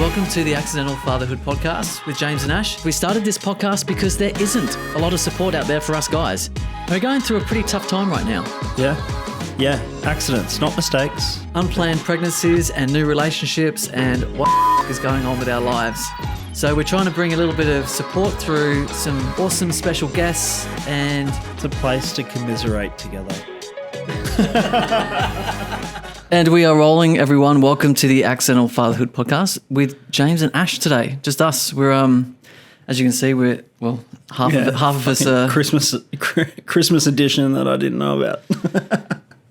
welcome to the Accidental Fatherhood podcast with James and Ash. We started this podcast because there isn't a lot of support out there for us guys. We're going through a pretty tough time right now. Yeah, accidents, not mistakes. Unplanned pregnancies and new relationships and what is going on with our lives. So we're trying to bring a little bit of support through some awesome special guests, and It's a place to commiserate together. And we are rolling, everyone. Welcome to the Accidental Fatherhood podcast with James and Ash today. Just us. We're, as you can see, we're, well, half of us are... Christmas edition that I didn't know about.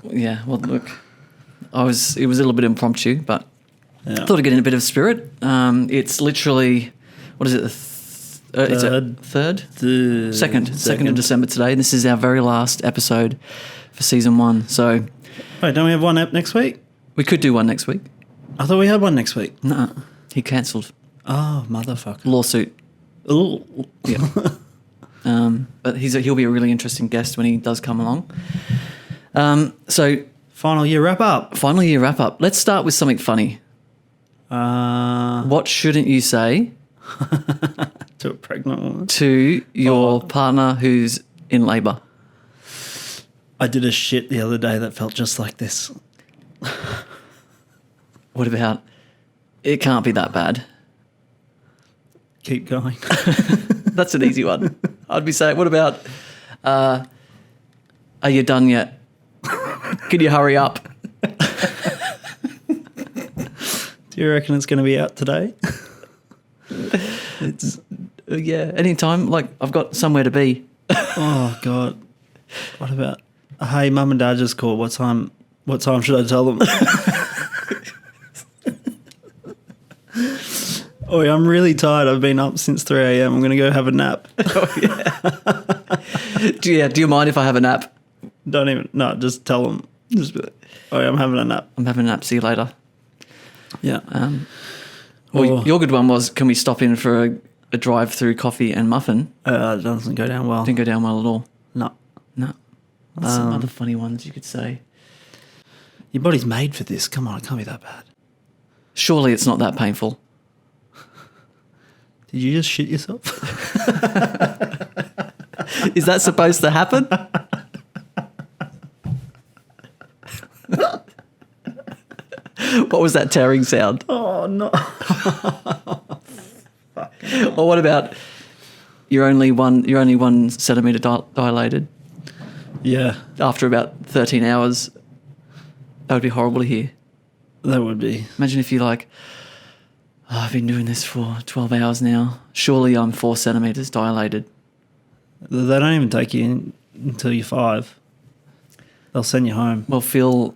Yeah, well, look, it was a little bit impromptu, but Yeah. I thought I'd get in a bit of spirit. It's literally, what is it, it's a second of December today, and this is our very last episode for season 1. So... Wait, don't we have one up next week? We could do one next week. I thought we had one next week. No, he cancelled. Oh, motherfucker. Lawsuit. Ooh. Yeah. But he'll be a really interesting guest when he does come along. So Final year wrap up. Let's start with something funny. What shouldn't you say To a pregnant woman. to your partner who's in labour? I did a shit the other day that felt just like this. What about, it can't be that bad? Keep going. That's an easy one. I'd be saying, what about, are you done yet? Can you hurry up? Do you reckon it's going to be out today? It's, yeah, anytime. Like, I've got somewhere to be. Oh, God. What about... Hey, Mum and Dad just called. What time should I tell them? Oi, I'm really tired. I've been up since 3 a.m. I'm going to go have a nap. Oh, yeah. Do you mind if I have a nap? Just tell them. Just be like, oi, I'm having a nap. I'm having a nap. See you later. Yeah. Well, your good one was, can we stop in for a drive-through coffee and muffin? It doesn't go down well. Didn't go down well at all. No. What's some other funny ones you could say? Your body's made for this. Come on, it can't be that bad. Surely it's not that painful. Did you just shit yourself? Is that supposed to happen? What was that tearing sound? Oh, no. Or what about you're only 1 centimetre dilated? Yeah, After about 13 hours, that would be horrible to hear. that would be. Imagine if you're like, I've been doing this for 12 hours now. Surely I'm 4 centimetres dilated. They don't even take you in until you're 5. They'll send you home. Well, Phil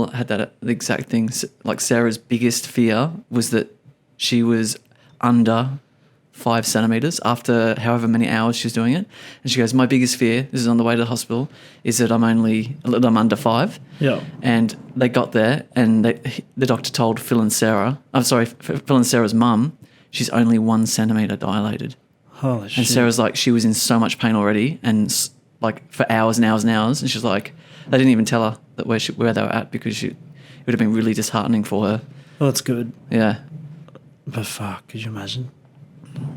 had that exact thing. Like, Sarah's biggest fear was that she was under 5 centimetres after however many hours she was doing it. And she goes, my biggest fear, this is on the way to the hospital, is that I'm under 5. Yeah. And they got there and the doctor told Phil and Sarah's mum, she's only 1 centimetre dilated. Holy shit. And Sarah's like, she was in so much pain already and like for hours and hours and hours. And she's like, they didn't even tell her that where they were at because it would have been really disheartening for her. Well, that's good. Yeah. But fuck, could you imagine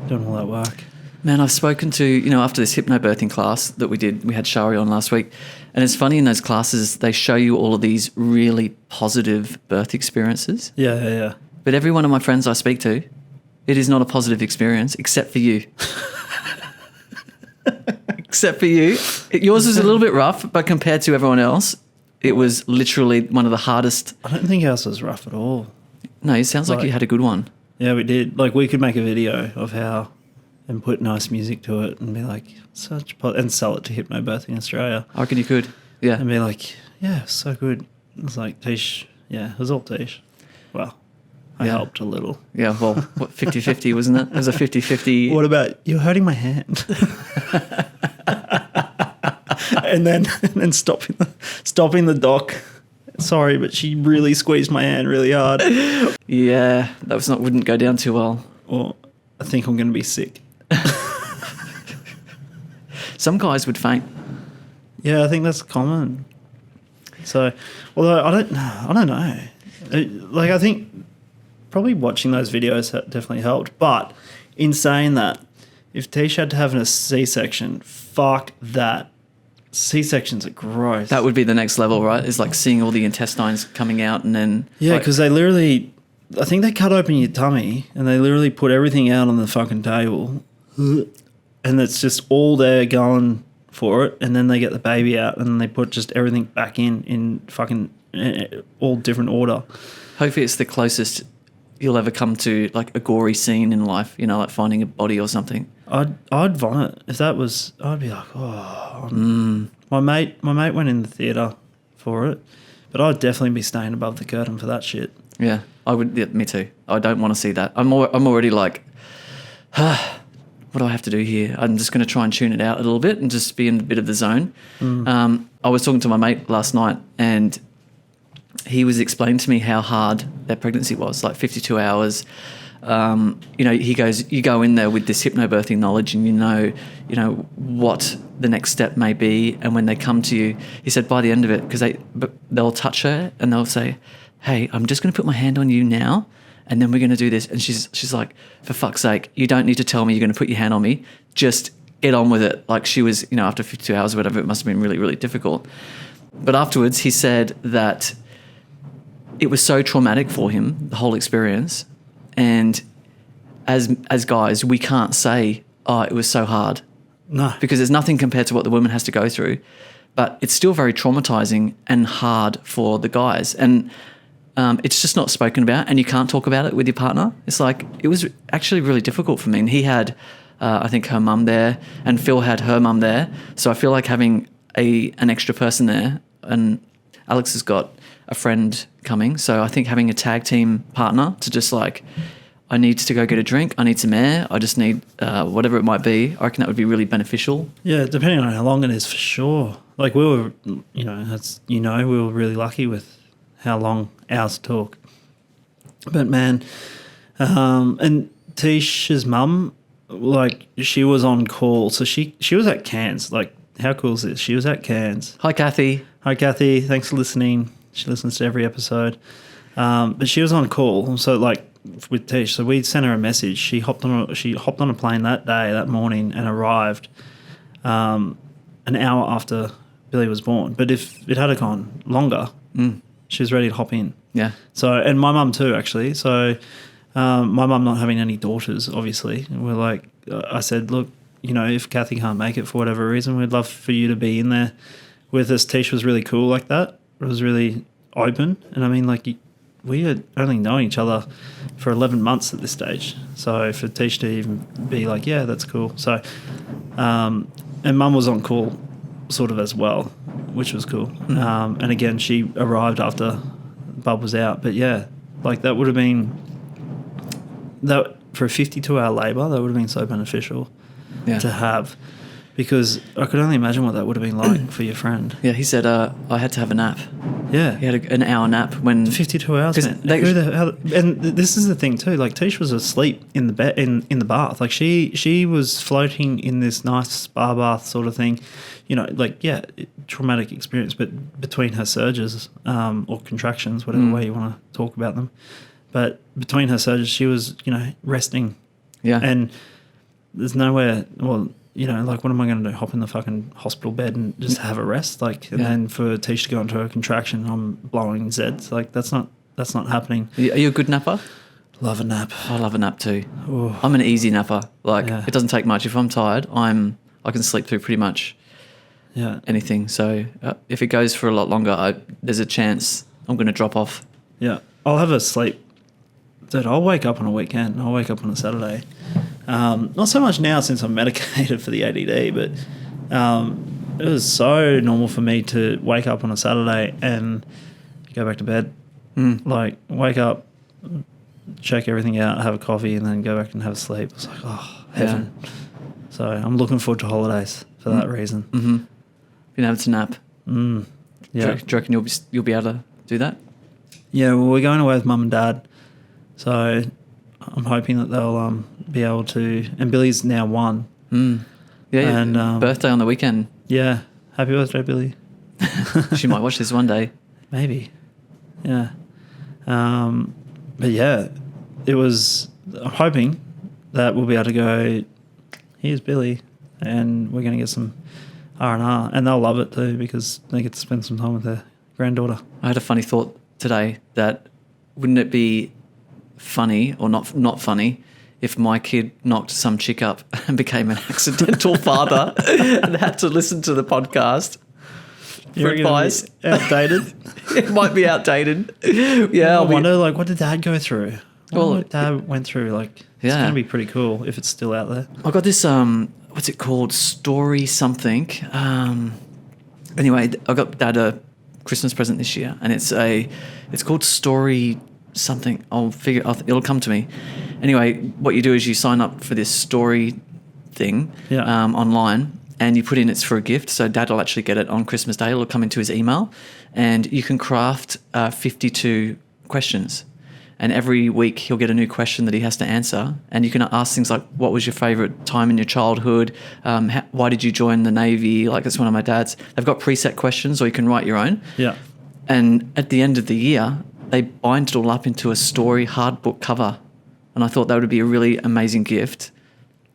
doing all that work? Man, I've spoken to, after this hypnobirthing class that we did, we had Shari on last week, and it's funny in those classes, they show you all of these really positive birth experiences. Yeah. But every one of my friends I speak to, it is not a positive experience, except for you. Except for you. Yours was a little bit rough, but compared to everyone else, it was literally one of the hardest. I don't think ours was rough at all. No, it sounds like you had a good one. Yeah, we did. Like, we could make a video of how and put nice music to it and be like, and sell it to Hypnobirthing Australia. I reckon you could. Yeah. And be like, yeah, so good. It was like Tish. Yeah, it was all Tish. Well, I helped a little. Yeah, well, 50-50, wasn't it? It was a 50-50. What about, you're hurting my hand. and then stopping the doc. Sorry, but she really squeezed my hand really hard. Yeah, wouldn't go down too well. Or I think I'm going to be sick. Some guys would faint. Yeah, I think that's common. So, although I don't know. Like, I think probably watching those videos definitely helped. But in saying that, if Tish had to have a C-section, fuck that. C-sections are gross. That would be the next level, right? Is like seeing all the intestines coming out and then... Yeah, like, because they literally... I think they cut open your tummy and they literally put everything out on the fucking table. And it's just all there going for it. And then they get the baby out and then they put just everything back in fucking all different order. hopefully it's the closest you'll ever come to like a gory scene in life, you know, like finding a body or something. I'd vomit if that was. I'd be like, oh. My mate went in the theatre for it, but I'd definitely be staying above the curtain for that shit. Yeah, I would. Yeah, me too. I don't want to see that. I'm already like, what do I have to do here? I'm just going to try and tune it out a little bit and just be in a bit of the zone. I was talking to my mate last night and he was explaining to me how hard their pregnancy was, like 52 hours. You know, he goes, you go in there with this hypnobirthing knowledge and you know what the next step may be. And when they come to you, he said by the end of it, because they'll touch her and they'll say, hey, I'm just going to put my hand on you now and then we're going to do this. And she's like, for fuck's sake, you don't need to tell me you're going to put your hand on me. Just get on with it. Like she was, you know, after 52 hours or whatever, it must have been really, really difficult. But afterwards he said that it was so traumatic for him, the whole experience. And as guys, we can't say, oh, it was so hard. No. Because there's nothing compared to what the woman has to go through. But it's still very traumatizing and hard for the guys. And it's just not spoken about and you can't talk about it with your partner. It's like, it was actually really difficult for me. And he had, I think, her mum there and Phil had her mum there. So I feel like having an extra person there, and Alex has got a friend coming. So I think having a tag team partner to just like, I need to go get a drink, I need some air, I just need whatever it might be. I reckon that would be really beneficial. Yeah, depending on how long it is, for sure. Like we were, we were really lucky with how long ours took. But man, and Tish's mum, like she was on call. So she was at Cairns. Like how cool is this? She was at Cairns. Hi, Kathy. Hi, Kathy. Thanks for listening. She listens to every episode. But she was on call. So like with Tish, so we sent her a message. She hopped on a plane that morning and arrived an hour after Billy was born. But if it had gone longer, she was ready to hop in. Yeah. So, and my mum too, actually. So, my mum not having any daughters, obviously, we're like, I said, look, you know, if Kathy can't make it for whatever reason, we'd love for you to be in there with us. Tish was really cool like that. It was really open. And I mean, like, we had only known each other for 11 months at this stage. So for Tish to even be like, yeah, that's cool. So, and mum was on call sort of as well, which was cool. And again, she arrived after Bub was out. But yeah, like that would have been, that for a 52-hour labour, that would have been so beneficial to have, because I could only imagine what that would have been like for your friend. Yeah, he said, I had to have a nap. Yeah. He had an hour nap when... 52 hours, man. And this is the thing too, like Tish was asleep in the bed, in the bath. Like she was floating in this nice spa bath sort of thing. You know, like, yeah, traumatic experience, but between her surges or contractions, whatever way you want to talk about them. But between her surges, she was, you know, resting. Yeah. And there's nowhere, well, you know, like, what am I going to do? Hop in the fucking hospital bed and just have a rest? Like, and then for Tish to go into a contraction, I'm blowing Zeds. Like, that's not happening. Are you a good napper? Love a nap. I love a nap too. Ooh. I'm an easy napper. Like, it doesn't take much. If I'm tired, I can sleep through pretty much anything. So if it goes for a lot longer, there's a chance I'm going to drop off. Yeah. I'll have a sleep. Dude, I'll wake up on a weekend. I'll wake up on a Saturday. Not so much now since I'm medicated for the ADD, but it was so normal for me to wake up on a Saturday and go back to bed. Like, wake up, check everything out, have a coffee, and then go back and have a sleep. It's like, oh, heaven. Yeah. So I'm looking forward to holidays for that reason. Being able to nap. Yeah. Do you reckon you'll be able to do that? Yeah, well, we're going away with Mum and Dad. So I'm hoping that they'll be able to. And Billy's now 1. Yeah, and birthday on the weekend. Yeah, happy birthday, Billy. She might watch this one day. Maybe. Yeah. But yeah, I'm hoping that we'll be able to go, here's Billy, and we're going to get some R&R, and they'll love it too because they get to spend some time with their granddaughter. I had a funny thought today that wouldn't it be funny or not funny if my kid knocked some chick up and became an accidental father and had to listen to the podcast for advice? Outdated? It might be outdated. Yeah, I wonder, like, what did Dad go through? Well, what Dad went through, like, it's going to be pretty cool if it's still out there. I got this, what's it called? Story something. Anyway, I got Dad a Christmas present this year, and it's called Story something. It'll come to me. Anyway, what you do is you sign up for this story thing online, and you put in it's for a gift. So Dad will actually get it on Christmas Day. It'll come into his email, and you can craft 52 questions. And every week he'll get a new question that he has to answer. And you can ask things like, what was your favourite time in your childhood? Why did you join the Navy? Like, that's one of my dad's. They've got preset questions, or you can write your own. Yeah. And at the end of the year, they bind it all up into a story hard book cover. And I thought that would be a really amazing gift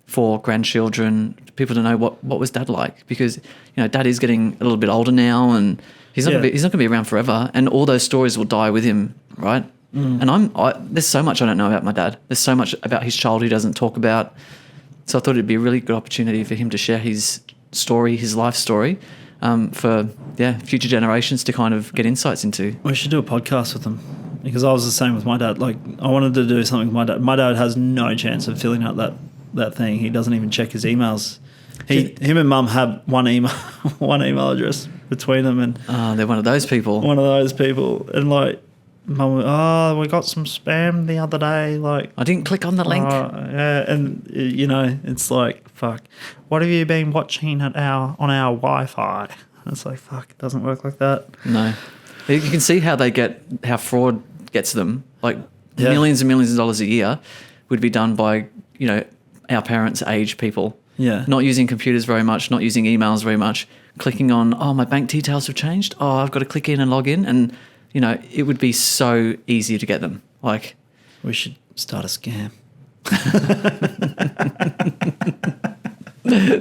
for grandchildren, people to know what was Dad like. Because, Dad is getting a little bit older now, and he's not going to be around forever. And all those stories will die with him, right? And there's so much I don't know about my dad. There's so much about his childhood he doesn't talk about. So I thought it'd be a really good opportunity for him to share his story, his life story, for future generations to kind of get insights into. We should do a podcast with them, because I was the same with my dad. Like, I wanted to do something with my dad. My dad has no chance of filling out that thing. He doesn't even check his emails. Him and Mum have one email address between them, and they're one of those people. And like, Mum, we got some spam the other day. Like, I didn't click on the link. And it's like, fuck. What have you been watching on our Wi-Fi? And it's like, fuck, it doesn't work like that. No, you can see how fraud gets them. Like millions and millions of dollars a year would be done by our parents' age people. Yeah, not using computers very much, not using emails very much. Clicking on, my bank details have changed. I've got to click in and log in and. It would be so easy to get them. Like, we should start a scam.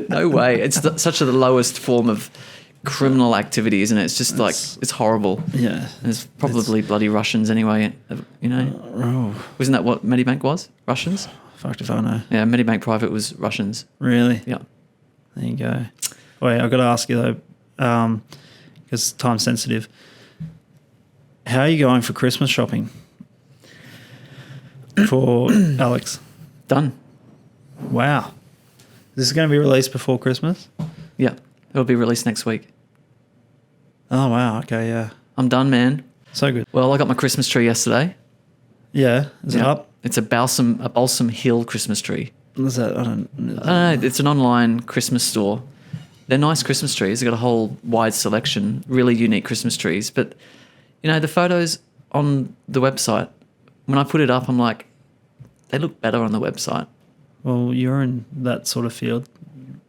No way. It's such the lowest form of criminal activity, isn't it? It's just it's horrible. Yeah. There's probably bloody Russians anyway, Wasn't that what Medibank was? Russians? Fucked if I know. Yeah, Medibank Private was Russians. Really? Yeah. There you go. Wait, I've got to ask you though, because time's sensitive. How are you going for Christmas shopping for Alex? Done. Wow. This is going to be released before Christmas? Yeah. It'll be released next week. Oh, wow. Okay, yeah. I'm done, man. So good. Well, I got my Christmas tree yesterday. Yeah. Is it up? It's a Balsam Hill Christmas tree. What is that? I don't know. It's an online Christmas store. They're nice Christmas trees. They've got a whole wide selection, really unique Christmas trees. But, the photos on the website, when I put it up, I'm like, they look better on the website. Well, you're in that sort of field.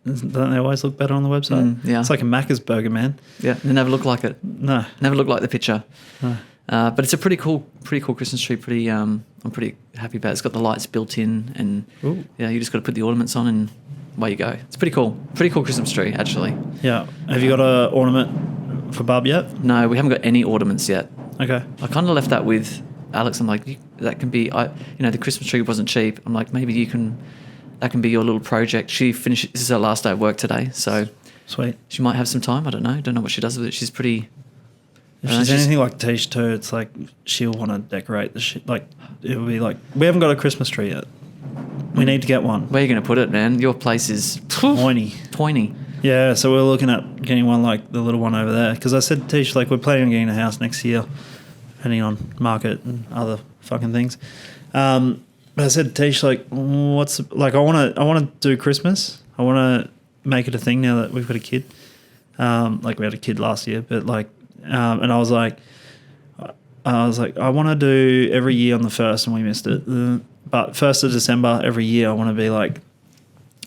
Don't they always look better on the website? Yeah. It's like a Macca's burger, man. Yeah, they never look like it. No. Never look like the picture. No. But it's a pretty cool Christmas tree. I'm pretty happy about it. It's got the lights built in, and you just got to put the ornaments on, and away you go. It's pretty cool. Pretty cool Christmas tree, actually. Yeah. Have you got an ornament for Bub yet? No, we haven't got any ornaments yet. Okay. I kind of left that with Alex. I'm like, that can be. The Christmas tree wasn't cheap. I'm like, maybe that can be your little project. She finished. This is her last day of work today, so sweet. She might have some time. I don't know. Don't know what she does with it. She's pretty. If she's anything like Tish too, it's like she'll want to decorate the shit. Like it'll be like, we haven't got a Christmas tree yet. We need to get one. Where are you going to put it, man? Your place is tiny. Yeah, so we're looking at getting one like the little one over there. Because I said to Tish, like, we're planning on getting a house next year, depending on market and other fucking things. But I said to Tish, like, I want to do Christmas. I want to make it a thing now that we've got a kid. Like we had a kid last year, but like, and I was like, I want to do every year on the 1st, and we missed it. But 1st of December every year, I want to be like,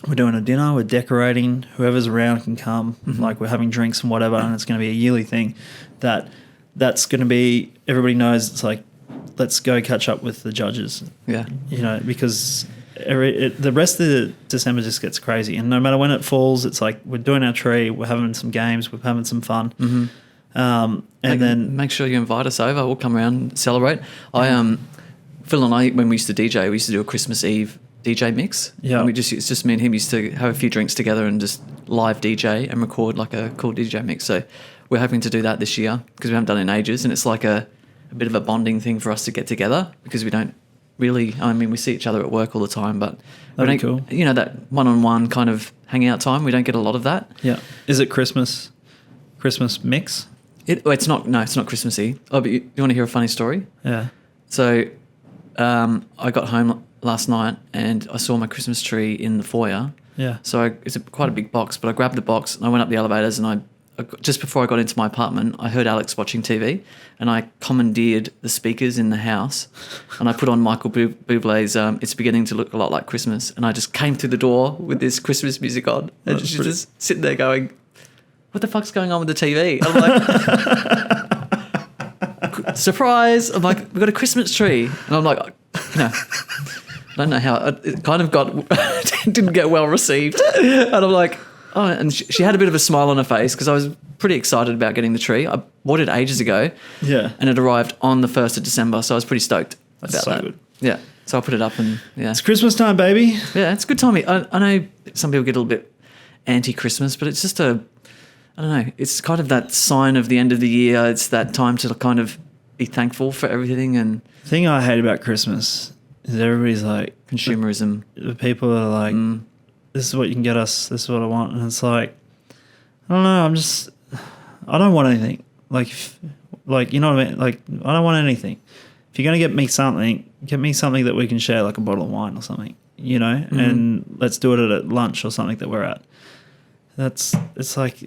we're doing a dinner, we're decorating, whoever's around can come, like we're having drinks and whatever, and it's going to be a yearly thing that's going to be, everybody knows it's like let's go catch up with the judges. Yeah. You know, because the rest of December just gets crazy. And no matter when it falls, it's like we're doing our tree, we're having some games, we're having some fun. Mm-hmm. And then make sure you invite us over. We'll come around and celebrate. Phil and I, when we used to DJ, we used to do a Christmas Eve DJ mix. Yeah. And it's just me and him used to have a few drinks together and just live DJ and record like a cool DJ mix. So we're hoping to do that this year because we haven't done it in ages. And it's like a bit of a bonding thing for us to get together because we don't really, I mean, we see each other at work all the time, but that'd be cool. You know, that one-on-one kind of hangout time, we don't get a lot of that. Yeah. Is it Christmas mix? It's not Christmassy. Oh, but you want to hear a funny story? Yeah. So I got home last night and I saw my Christmas tree in the foyer. Yeah. So it's quite a big box, but I grabbed the box and I went up the elevators and I just before I got into my apartment, I heard Alex watching TV and I commandeered the speakers in the house and I put on Michael Bublé's It's Beginning to Look a Lot Like Christmas, and I just came through the door with this Christmas music on and she's just sitting there going, what the fuck's going on with the TV? I'm like, surprise. I'm like, we've got a Christmas tree. And I'm like, I don't know how, it kind of didn't get well received. And I'm like, oh, and she had a bit of a smile on her face because I was pretty excited about getting the tree. I bought it ages ago. Yeah. And it arrived on the 1st of December, so I was pretty stoked about that. Good. Yeah. So I put it up and, yeah. It's Christmas time, baby. Yeah, it's a good time. I know some people get a little bit anti-Christmas, but it's just I don't know, it's kind of that sign of the end of the year. It's that time to kind of be thankful for everything. And the thing I hate about Christmas is everybody's like... consumerism. The people are like... this is what you can get us, this is what I want. And it's like, I don't know, I don't want anything. Like, you know what I mean? Like, I don't want anything. If you're going to get me something that we can share, like a bottle of wine or something, you know, and let's do it at lunch or something that we're at. It's like,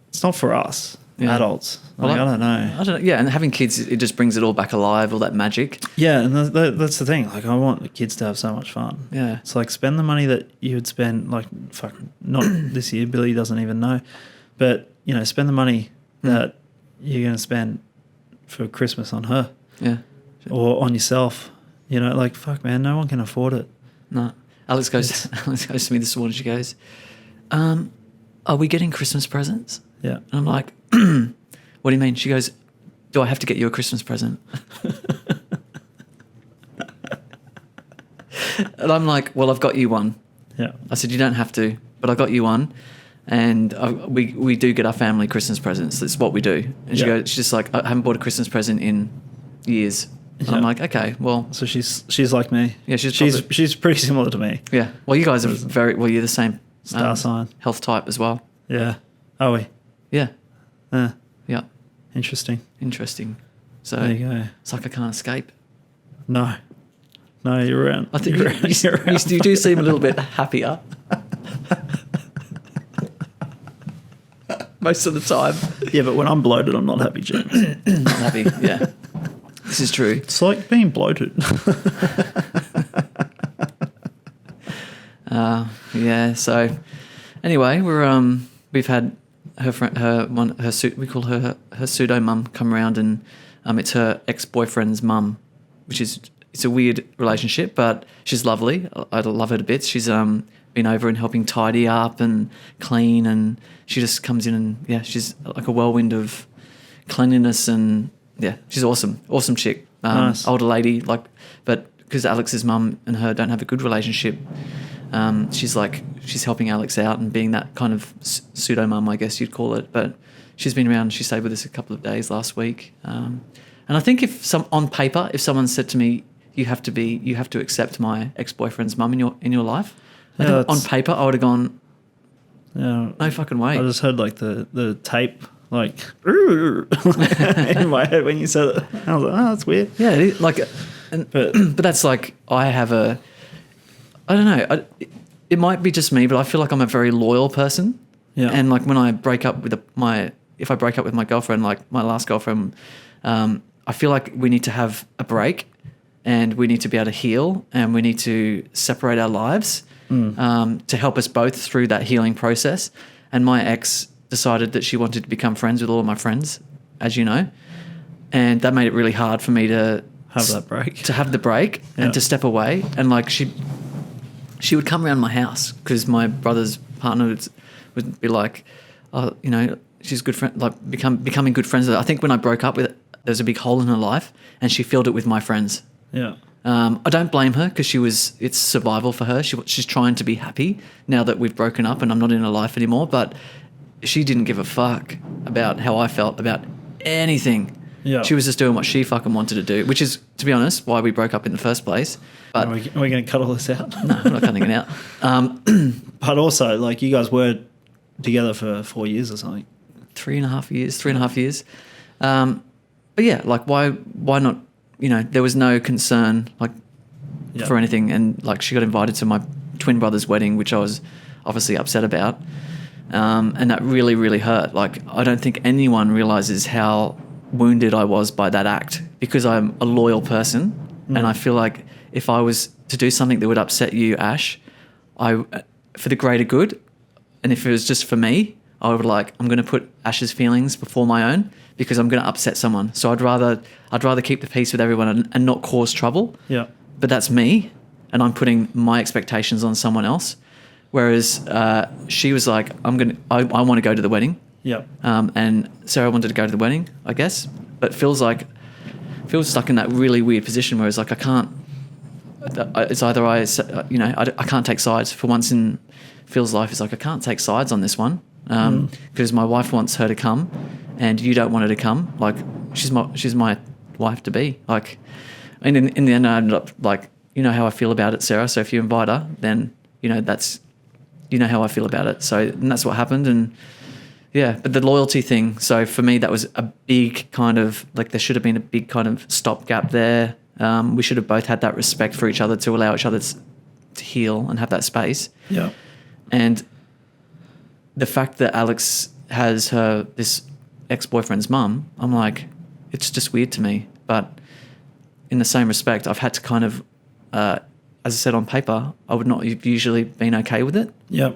it's not for us. Yeah. Adults. Like, I don't know. Yeah, and having kids, it just brings it all back alive, all that magic. Yeah, and that's the thing. Like, I want the kids to have so much fun. Yeah. It's like, spend the money that you would spend, like, fuck, not this year. Billy doesn't even know. But, you know, spend the money that you're going to spend for Christmas on her. Yeah. Or on yourself. You know, like, fuck, man, no one can afford it. No. Alex goes to me this morning, she goes, are we getting Christmas presents? Yeah. And I'm like, what do you mean? She goes, do I have to get you a Christmas present? And I'm like, well, I've got you one. Yeah. I said, you don't have to, but I got you one. And we do get our family Christmas presents. That's what we do. And she goes, she's just like, I haven't bought a Christmas present in years. And I'm like, okay, well. So she's like me. Yeah, she's pretty similar to me. Yeah. Well, you guys are you're the same. Star sign. Health type as well. Yeah. Are we? Yeah. Yeah. Interesting. So there you go. It's like I can't escape. No, you're around. I think you do seem a little bit happier. Most of the time. Yeah, but when I'm bloated, I'm not happy, James. Not happy, yeah. This is true. It's like being bloated. Yeah, so anyway, we've had we call her pseudo mum come around, and it's her ex-boyfriend's mum, it's a weird relationship, but she's lovely. I love her to bits. She's been over and helping tidy up and clean, and she just comes in and she's like a whirlwind of cleanliness, and she's awesome chick. Nice. Older lady, but because Alex's mum and her don't have a good relationship, she's helping Alex out and being that kind of pseudo mum, I guess you'd call it. But she's been around. She stayed with us a couple of days last week. And I think if someone said to me, you have to accept my ex-boyfriend's mum in your life, I think on paper I would have gone, no fucking way. I just heard like the tape like in my head when you said it. I was like, oh, that's weird. Yeah, but that's like I don't know. It might be just me, but I feel like I'm a very loyal person. Yeah. And like when I break up with if I break up with my girlfriend, like my last girlfriend, I feel like we need to have a break, and we need to be able to heal, and we need to separate our lives to help us both through that healing process. And my ex decided that she wanted to become friends with all of my friends, as you know, and that made it really hard for me to have that break. To have the break Yeah. and to step away. And like she would come around my house because my brother's partner would be like, oh, you know, she's a good friend, like becoming good friends with her. I think when I broke up with her, there's a big hole in her life and she filled it with my friends. Yeah. I don't blame her because it's survival for her. She's trying to be happy now that we've broken up and I'm not in her life anymore. But she didn't give a fuck about how I felt about anything. Yeah. She was just doing what she fucking wanted to do, which is, to be honest, why we broke up in the first place. But Are we going to cut all this out? no, I'm not cutting it out. But also, like, you guys were together for 4 years or something. 3.5 years. But yeah, like why not? You know, there was no concern like Yeah. for anything, and like she got invited to my twin brother's wedding, which I was obviously upset about, and that really, really hurt. Like I don't think anyone realizes how wounded I was by that act because I'm a loyal person, and I feel like if I was to do something that would upset you, Ash, for the greater good, and if it was just for me, I would I'm going to put Ash's feelings before my own because I'm going to upset someone. So I'd rather keep the peace with everyone and not cause trouble. Yeah. But that's me, and I'm putting my expectations on someone else. Whereas she was like, I want to go to the wedding. Yeah. And Sarah wanted to go to the wedding, I guess. But Phil's stuck in that really weird position where it's like, I can't. It's either I can't take sides. For once in Phil's life, it's like I can't take sides on this one because my wife wants her to come, and you don't want her to come. Like she's my wife to be. Like, and in the end, I ended up like, you know how I feel about it, Sarah. So if you invite her, then you know how I feel about it. So and that's what happened, and yeah. But the loyalty thing. So for me, that was a big kind of like there should have been a big kind of stopgap there. We should have both had that respect for each other to allow each other to heal and have that space. Yeah. And the fact that Alex has this ex-boyfriend's mum, I'm like, it's just weird to me. But in the same respect, I've had to kind of, as I said on paper, I would not have usually been okay with it. Yeah.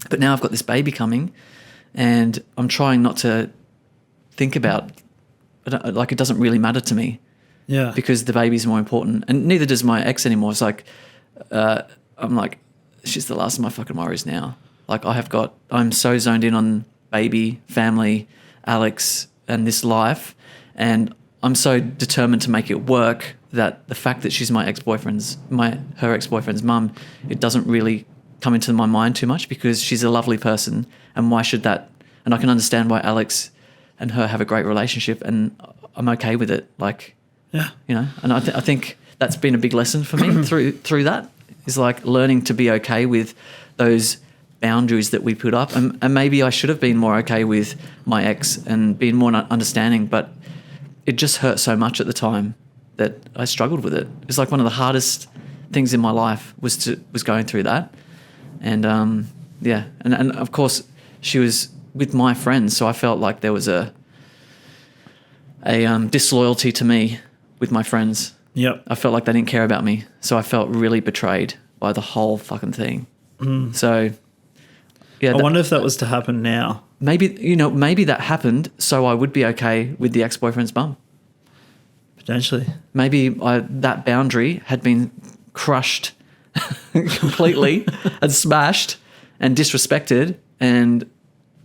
But now I've got this baby coming, and I'm trying not to think about, like it doesn't really matter to me. Yeah. Because the baby's more important, and neither does my ex anymore. It's like, I'm like, she's the last of my fucking worries now. Like I'm so zoned in on baby, family, Alex, and this life, and I'm so determined to make it work that the fact that she's her ex-boyfriend's mum, it doesn't really come into my mind too much because she's a lovely person, and why should that? And I can understand why Alex and her have a great relationship, and I'm okay with it. Like. Yeah. You know, and I think that's been a big lesson for me through that is like learning to be okay with those boundaries that we put up. And maybe I should have been more okay with my ex and been more understanding, but it just hurt so much at the time that I struggled with it. It's like one of the hardest things in my life was going through that. And yeah, and of course she was with my friends, so I felt like there was a disloyalty to me with my friends. Yep. I felt like they didn't care about me. So I felt really betrayed by the whole fucking thing. So, yeah. I wonder if that was to happen now. Maybe that happened so I would be okay with the ex-boyfriend's mum. Potentially. Maybe that boundary had been crushed completely and smashed and disrespected and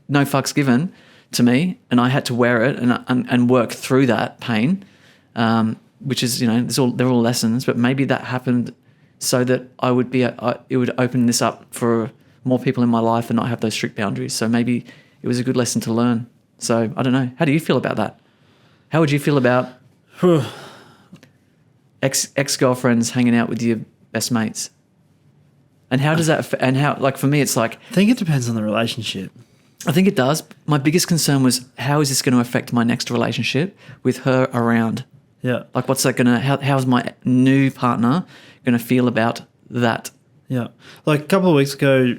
no fucks given to me, and I had to wear it and work through that pain. Which is, they're all lessons, but maybe that happened so that it would open this up for more people in my life and not have those strict boundaries. So maybe it was a good lesson to learn. So I don't know. How do you feel about that? How would you feel about ex-girlfriends hanging out with your best mates? And how does that, and how, like for me, it's like, I think it depends on the relationship. I think it does. My biggest concern was, how is this going to affect my next relationship with her around? Yeah. Like, what's that how's my new partner going to feel about that? Yeah. Like a couple of weeks ago,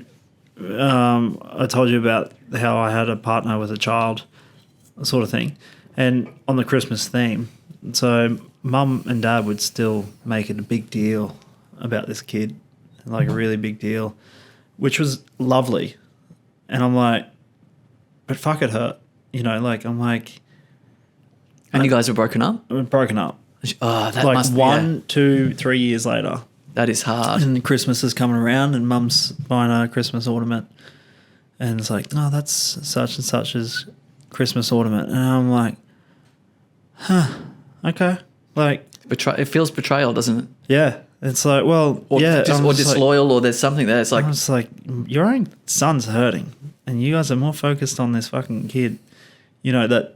I told you about how I had a partner with a child, sort of thing, and on the Christmas theme. So mum and dad would still make it a big deal about this kid, like a really big deal, which was lovely. And I'm like, but fuck, it hurt. I'm like... And you guys were broken up? Broken up. Oh, that like must be 1, 2, 3 years later. that is hard. And Christmas is coming around and Mum's buying a Christmas ornament. And it's like, no, that's such and such's Christmas ornament. And I'm like, okay. Like, It feels betrayal, doesn't it? yeah. It's like, well, Or, yeah. or Like, disloyal, or there's something there. It's like, I was like, your own son's hurting, and you guys are more focused on this fucking kid. That,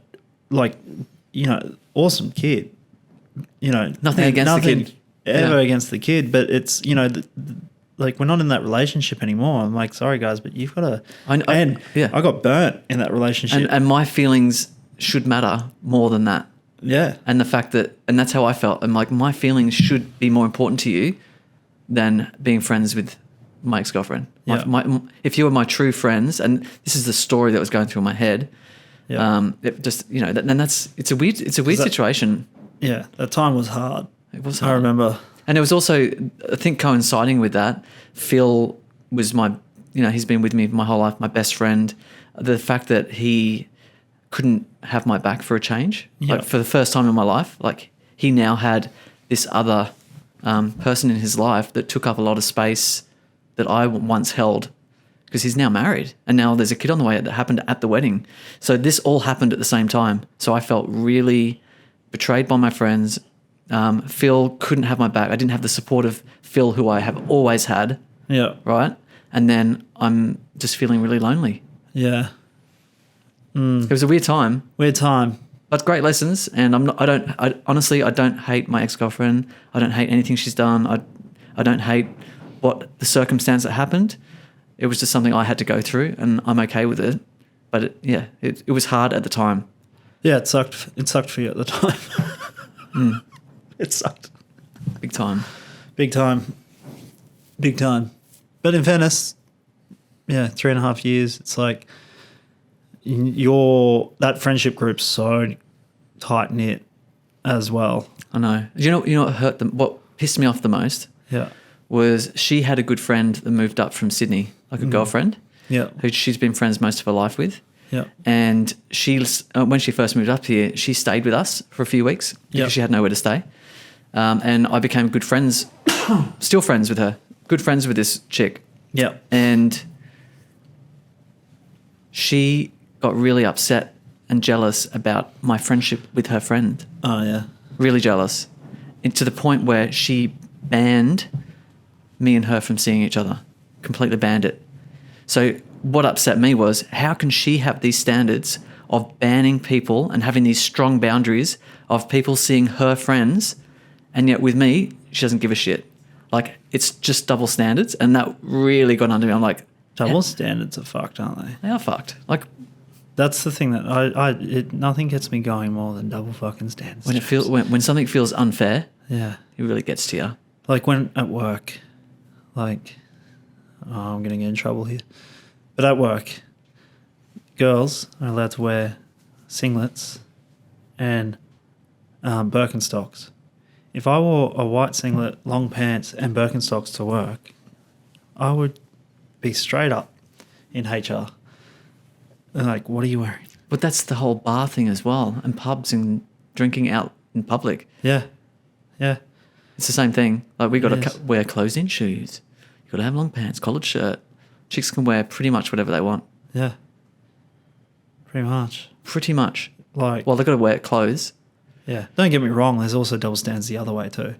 like, awesome kid. Nothing against the kid. Ever against the kid, but it's like we're not in that relationship anymore. I'm like, sorry guys, but you've got to. I got burnt in that relationship, and my feelings should matter more than that. yeah, And the fact that, and that's how I felt. I'm like, my feelings should be more important to you than being friends with my ex-girlfriend. If you were my true friends, and this is the story that was going through my head, it just, it's a weird situation. Yeah, that time was hard. It was hard. I remember. And it was also, I think, coinciding with that, Phil was my, he's been with me my whole life, my best friend. The fact that he couldn't have my back for a change, like for the first time in my life, like he now had this other person in his life that took up a lot of space that I once held, because he's now married and now there's a kid on the way that happened at the wedding. So this all happened at the same time. So I felt really betrayed by my friends. Phil couldn't have my back. I didn't have the support of Phil, who I have always had. Yeah. Right. And then I'm just feeling really lonely. Yeah. It was a weird time. Weird time. But great lessons. And honestly, I don't hate my ex-girlfriend. I don't hate anything she's done. I don't hate what the circumstance that happened. It was just something I had to go through, and I'm okay with it. But it was hard at the time. Yeah, it sucked. It sucked for you at the time. It sucked. Big time. Big time. Big time. But in fairness, 3.5 years, it's like that friendship group's so tight knit as well. I know. You know what hurt them? What pissed me off the most? Yeah. Was she had a good friend that moved up from Sydney, like a girlfriend. Yeah. Who she's been friends most of her life with. Yeah. And when she first moved up here, she stayed with us for a few weeks because she had nowhere to stay. And I became good friends, still friends with her, good friends with this chick. Yeah. And she got really upset and jealous about my friendship with her friend. Oh, yeah. Really jealous. And to the point where she banned me and her from seeing each other, completely banned it. So what upset me was, how can she have these standards of banning people and having these strong boundaries of people seeing her friends, and yet with me, she doesn't give a shit. Like, it's just double standards, and that really got under me. I'm like, double standards are fucked, aren't they? They are fucked. Like, that's the thing that nothing gets me going more than double fucking standards. When something feels unfair, it really gets to you. Like when at work, I'm going to get in trouble here. But at work, girls are allowed to wear singlets and Birkenstocks. If I wore a white singlet, long pants, and Birkenstocks to work, I would be straight up in HR. They're like, what are you wearing? But that's the whole bar thing as well, and pubs and drinking out in public. Yeah. Yeah. It's the same thing. Like, we got to wear closed-in shoes. You got to have long pants, collared shirt. Chicks can wear pretty much whatever they want. Yeah. Pretty much. Pretty much. Like, well, they've got to wear clothes. Yeah. Don't get me wrong. There's also double standards the other way too.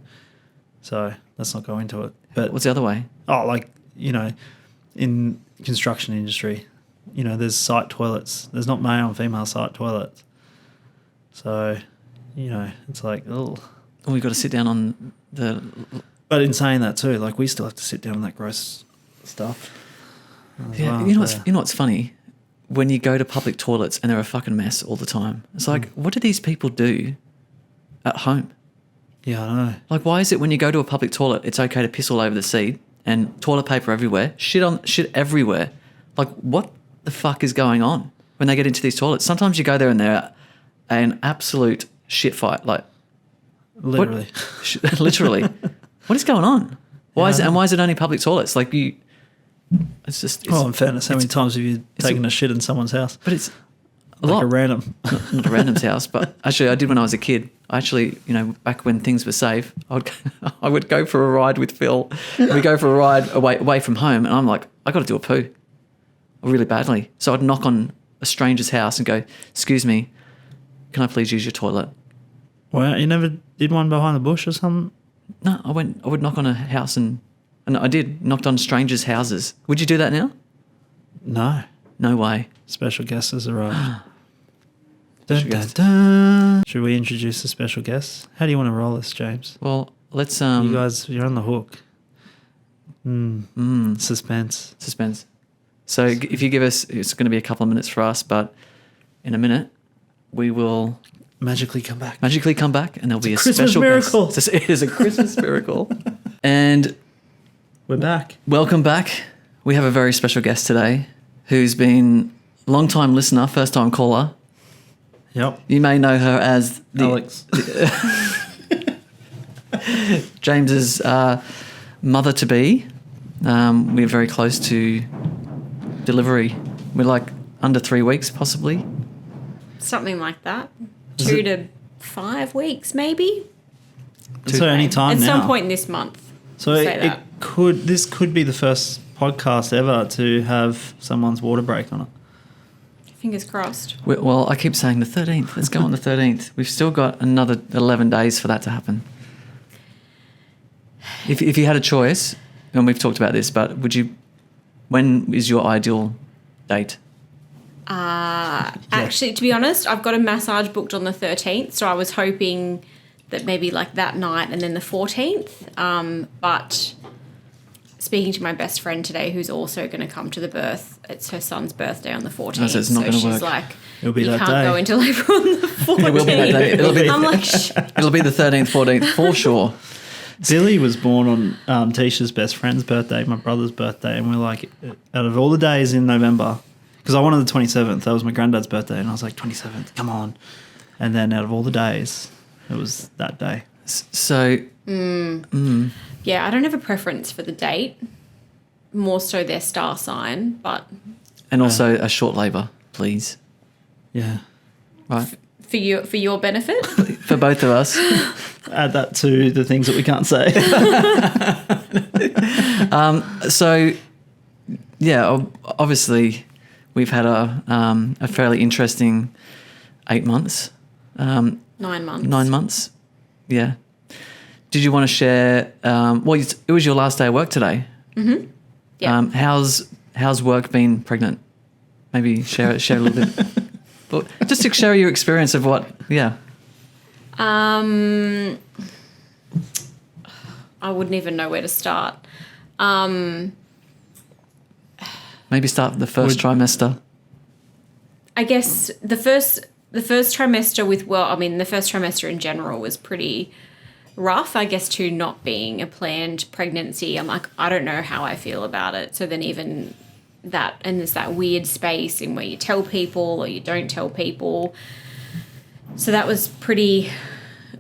So let's not go into it. But what's the other way? Oh, like, in construction industry, there's site toilets. There's not male and female site toilets. So, it's like, oh. And we've got to sit down on the... But in saying that too, like, we still have to sit down on that gross stuff. Yeah, well. you know what's funny? When you go to public toilets and they're a fucking mess all the time. It's like, what do these people do at home? Yeah, I know. Like, why is it when you go to a public toilet, it's okay to piss all over the seat and toilet paper everywhere, shit everywhere? Like, what the fuck is going on when they get into these toilets? Sometimes you go there and they're an absolute shit fight. Like, literally. Literally. What is going on? Why is it only public toilets? Like, it's in fairness, how many times have you taken a shit in someone's house? But it's A Like lot. a random. Not a random's house, but actually I did when I was a kid. I actually, back when things were safe, I would go for a ride with Phil. We go for a ride away from home, and I'm like, I got to do a poo really badly. So I'd knock on a stranger's house and go, excuse me, can I please use your toilet? Well, you never did one behind the bush or something? No, I would knock on a house and I did, knocked on strangers' houses. Would you do that now? No. No way. Special guest has arrived. Special Dun, guest. dun, dun. Should we introduce the special guest? How do you want to roll this, James? Well, let's You guys, you're on the hook. Suspense. suspense. So if you give us, it's going to be a couple of minutes for us, but in a minute we will Magically come back. magically come back and there'll be a Christmas special miracle. guest. It is a Christmas miracle. And We're back. welcome back. We have a very special guest today who's been a long-time listener, first-time caller. Yep. You may know her as Alex. James's mother-to-be. We're very close to delivery. We're like under 3 weeks, possibly. Something like that. Is 2 it- to 5 weeks, maybe. So any time At now. some point this month. So say it that. this could be the first podcast ever to have someone's water break on it. Fingers crossed. Well, I keep saying the 13th. Let's go on the 13th. We've still got another 11 days for that to happen. If you had a choice, and we've talked about this, but when is your ideal date? Actually, to be honest, I've got a massage booked on the 13th, so I was hoping that maybe like that night and then the 14th. But speaking to my best friend today, who's also going to come to the birth, it's her son's birthday on the 14th. Oh, so it's not gonna she's work. like, It'll be you that can't day. go into labour on the 14th. It will be that day. I'm like, It'll be the 13th, 14th for sure. Billy was born on Tisha's best friend's birthday, my brother's birthday, and we're like, out of all the days in November, because I wanted the 27th, that was my granddad's birthday, and I was like, 27th, come on. And then out of all the days, it was that day. So, yeah, I don't have a preference for the date, more so their star sign, but and also a short labour, please. Yeah. Right? for your benefit. For both of us. Add that to the things that we can't say. So, yeah, obviously we've had a fairly interesting 8 months. 9 months. 9 months. Yeah. Did you want to share? Well, it was your last day of work today. Mm-hmm. Yeah. How's work been pregnant? Maybe share a little bit. But just to share your experience of what. Yeah. I wouldn't even know where to start. Maybe start the first trimester. I guess the first trimester the first trimester in general was pretty rough, I guess, to not being a planned pregnancy. I'm like, I don't know how I feel about it. So then even that, and there's that weird space in where you tell people or you don't tell people. So that was pretty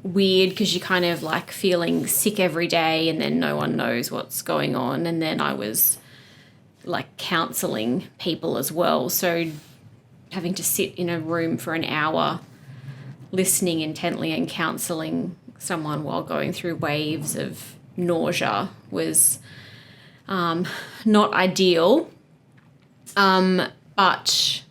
weird because you're kind of like feeling sick every day and then no one knows what's going on. And then I was like counselling people as well. So having to sit in a room for an hour listening intently and counselling someone while going through waves of nausea was not ideal. But,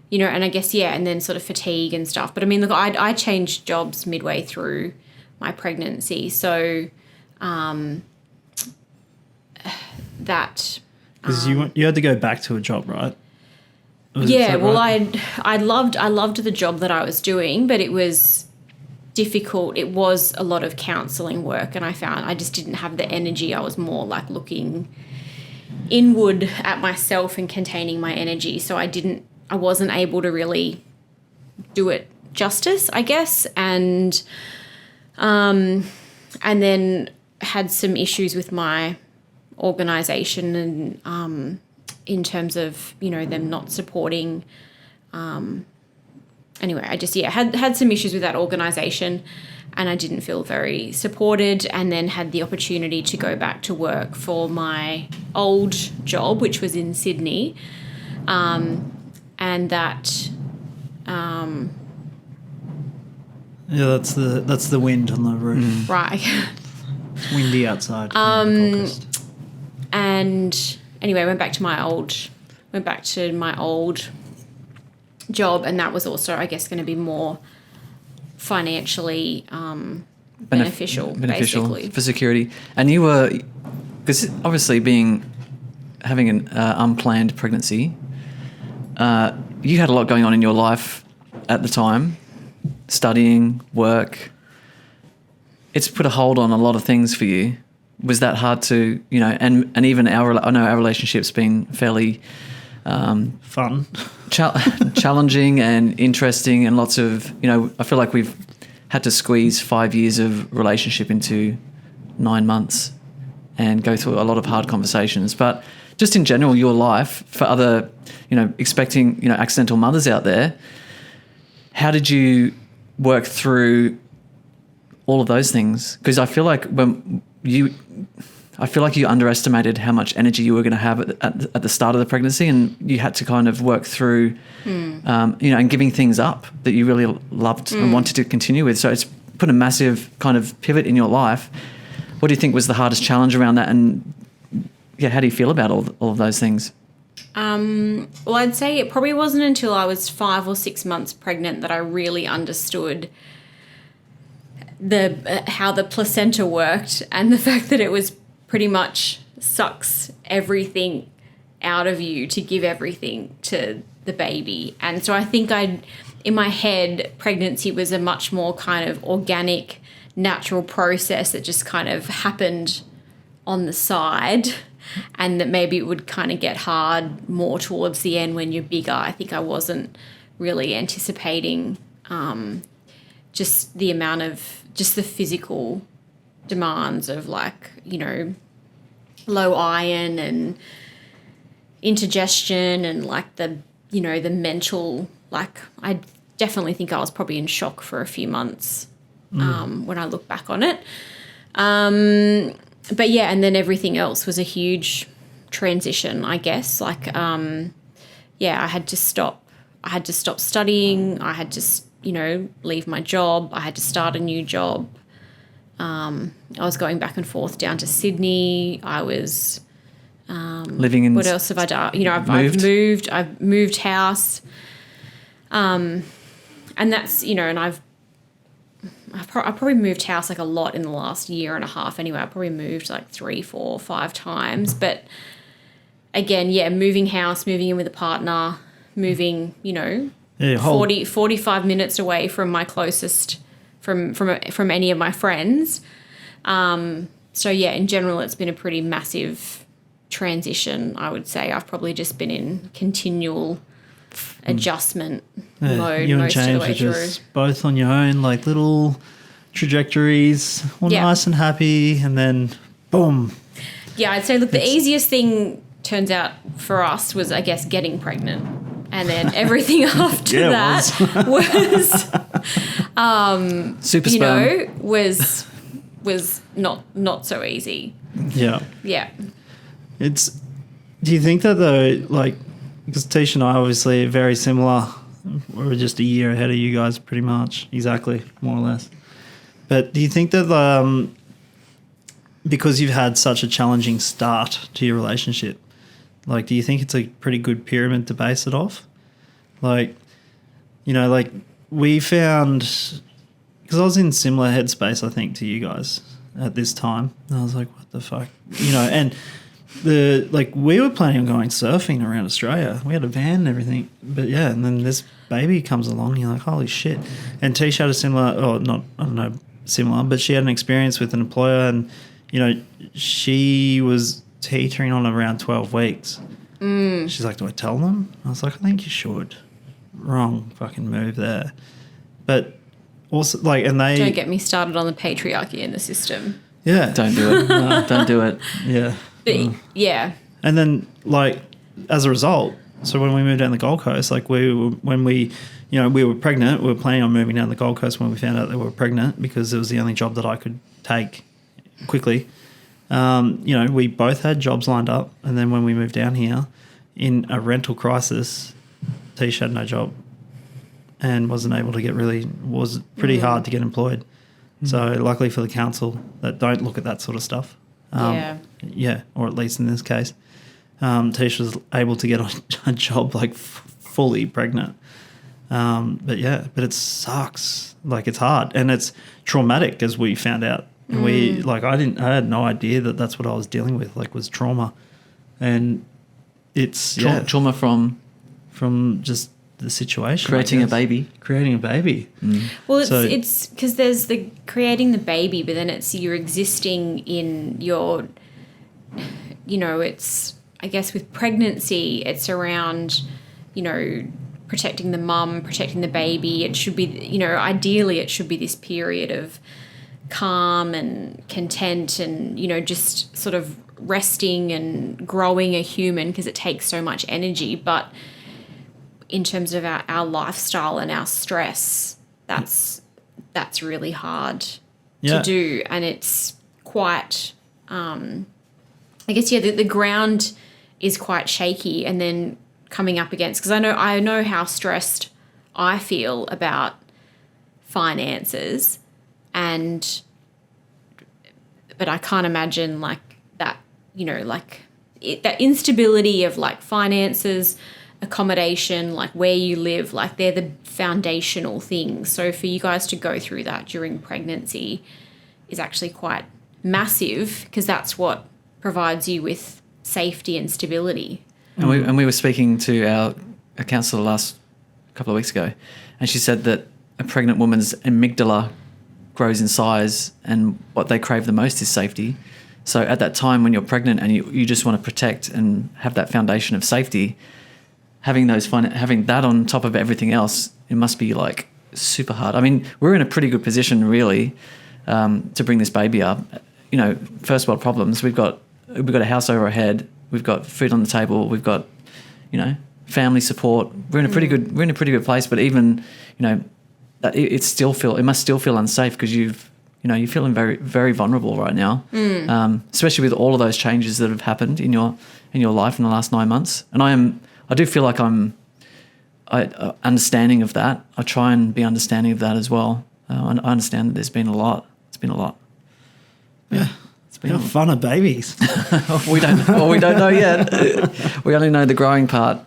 you know, and I guess, yeah, and then sort of fatigue and stuff. But I mean, look, I changed jobs midway through my pregnancy. So that... Because you had to go back to a job, right? Is Yeah, that well, right? I loved the job that I was doing, but it was difficult. It was a lot of counselling work, and I found I just didn't have the energy. I was more like looking inward at myself and containing my energy, so I wasn't able to really do it justice, I guess, and then had some issues with my organisation and in terms of, you know, them not supporting. Anyway, I just, had some issues with that organisation and I didn't feel very supported, and then had the opportunity to go back to work for my old job, which was in Sydney. And that Yeah, that's the wind on the roof. Right. It's windy outside. On the podcast. And anyway, went back to my old job, and that was also, I guess, going to be more financially beneficial, basically. for security. And you were, because obviously having an unplanned pregnancy, you had a lot going on in your life at the time, studying, work. It's put a hold on a lot of things for you. Was that hard to, and even I know our relationship's been fairly Fun. challenging and interesting, and lots of, I feel like we've had to squeeze 5 years of relationship into 9 months and go through a lot of hard conversations. But just in general, your life, for other, expecting, accidental mothers out there, how did you work through all of those things? Because I feel like you underestimated how much energy you were going to have at the start of the pregnancy, and you had to kind of work through, and giving things up that you really loved and wanted to continue with. So it's put a massive kind of pivot in your life. What do you think was the hardest challenge around that? And how do you feel about all of those things? Well, I'd say it probably wasn't until I was 5 or 6 months pregnant that I really understood how the placenta worked, and the fact that it was pretty much sucks everything out of you to give everything to the baby. And so I think in my head, pregnancy was a much more kind of organic, natural process that just kind of happened on the side, and that maybe it would kind of get hard more towards the end when you're bigger. I think I wasn't really anticipating just the amount of, just the physical demands of, like, low iron and indigestion, and like the mental, like, I definitely think I was probably in shock for a few months when I look back on it. But yeah, and then everything else was a huge transition, I guess. Like, I had to stop studying. I had to, leave my job. I had to start a new job. I was going back and forth down to Sydney. I was living in. What else have I done? I've moved house. And that's, and I've probably moved house like a lot in the last year and a half anyway. I probably moved like 3, 4, 5 times. But again, moving house, moving in with a partner, moving, 45 minutes away from my closest, from any of my friends. So in general, it's been a pretty massive transition, I would say. I've probably just been in continual adjustment mode you and most of the James way are through. just both on your own, like little trajectories, all nice and happy, and then boom. Yeah, I'd say, look, the easiest thing turns out for us was, I guess, getting pregnant, and then everything after that was super sperm. was not so easy. Yeah. Yeah. Do you think that, though, like, because Tisha and I obviously are very similar. We're just a year ahead of you guys, pretty much, exactly, more or less. But do you think that because you've had such a challenging start to your relationship, like, do you think it's a pretty good pyramid to base it off? Like, like we found, because I was in similar headspace, I think, to you guys at this time. And I was like, what the fuck? And we were planning on going surfing around Australia. We had a van and everything. But yeah, and then this baby comes along and you're like, holy shit. And Tisha had a similar, similar, but she had an experience with an employer, and, she was teetering on around 12 weeks. She's like, do I tell them? I was like, I think you should. Wrong fucking move there. But also, like, and they... Don't get me started on the patriarchy in the system. Yeah. Don't do it. No, don't do it. Yeah. But, yeah. And then, like, as a result, so when we moved down the Gold Coast, like, we were pregnant. We were planning on moving down the Gold Coast when we found out that we were pregnant, because it was the only job that I could take quickly. We both had jobs lined up, and then when we moved down here in a rental crisis, Tisha had no job. and was pretty hard to get employed. So luckily for the council that don't look at that sort of stuff. Yeah, or at least in this case, Tish was able to get a job like fully pregnant. But it sucks. Like, it's hard and it's traumatic, as we found out. And I had no idea that that's what I was dealing with, like, was trauma. And it's trauma from just the situation. Creating a baby. Well, it's because there's the creating the baby, but then it's you're existing in your, it's, I guess with pregnancy, it's around, protecting the mum, protecting the baby. It should be, ideally it should be this period of calm and content and, just sort of resting and growing a human, because it takes so much energy. But in terms of our lifestyle and our stress, that's really hard to do. And it's quite, I guess, the ground is quite shaky. And then coming up against, because I know how stressed I feel about finances, but I can't imagine like that, that instability of like finances, accommodation, like where you live, like they're the foundational things. So for you guys to go through that during pregnancy is actually quite massive, because that's what provides you with safety and stability. And we were speaking to our counsellor last couple of weeks ago, and she said that a pregnant woman's amygdala grows in size, and what they crave the most is safety. So at that time when you're pregnant and you just want to protect and have that foundation of safety, having that on top of everything else, it must be like super hard. I mean, we're in a pretty good position really to bring this baby up. First world problems. We've got a house over our head. We've got food on the table. We've got, family support. We're in a pretty good place. But even, that it must still feel unsafe, because you're feeling very, very vulnerable right now. Especially with all of those changes that have happened in your life in the last 9 months. And I do feel like I'm understanding of that. I try and be understanding of that as well. I understand that there's been a lot. It's been a lot. Yeah. How fun are babies? we don't know yet. We only know the growing part.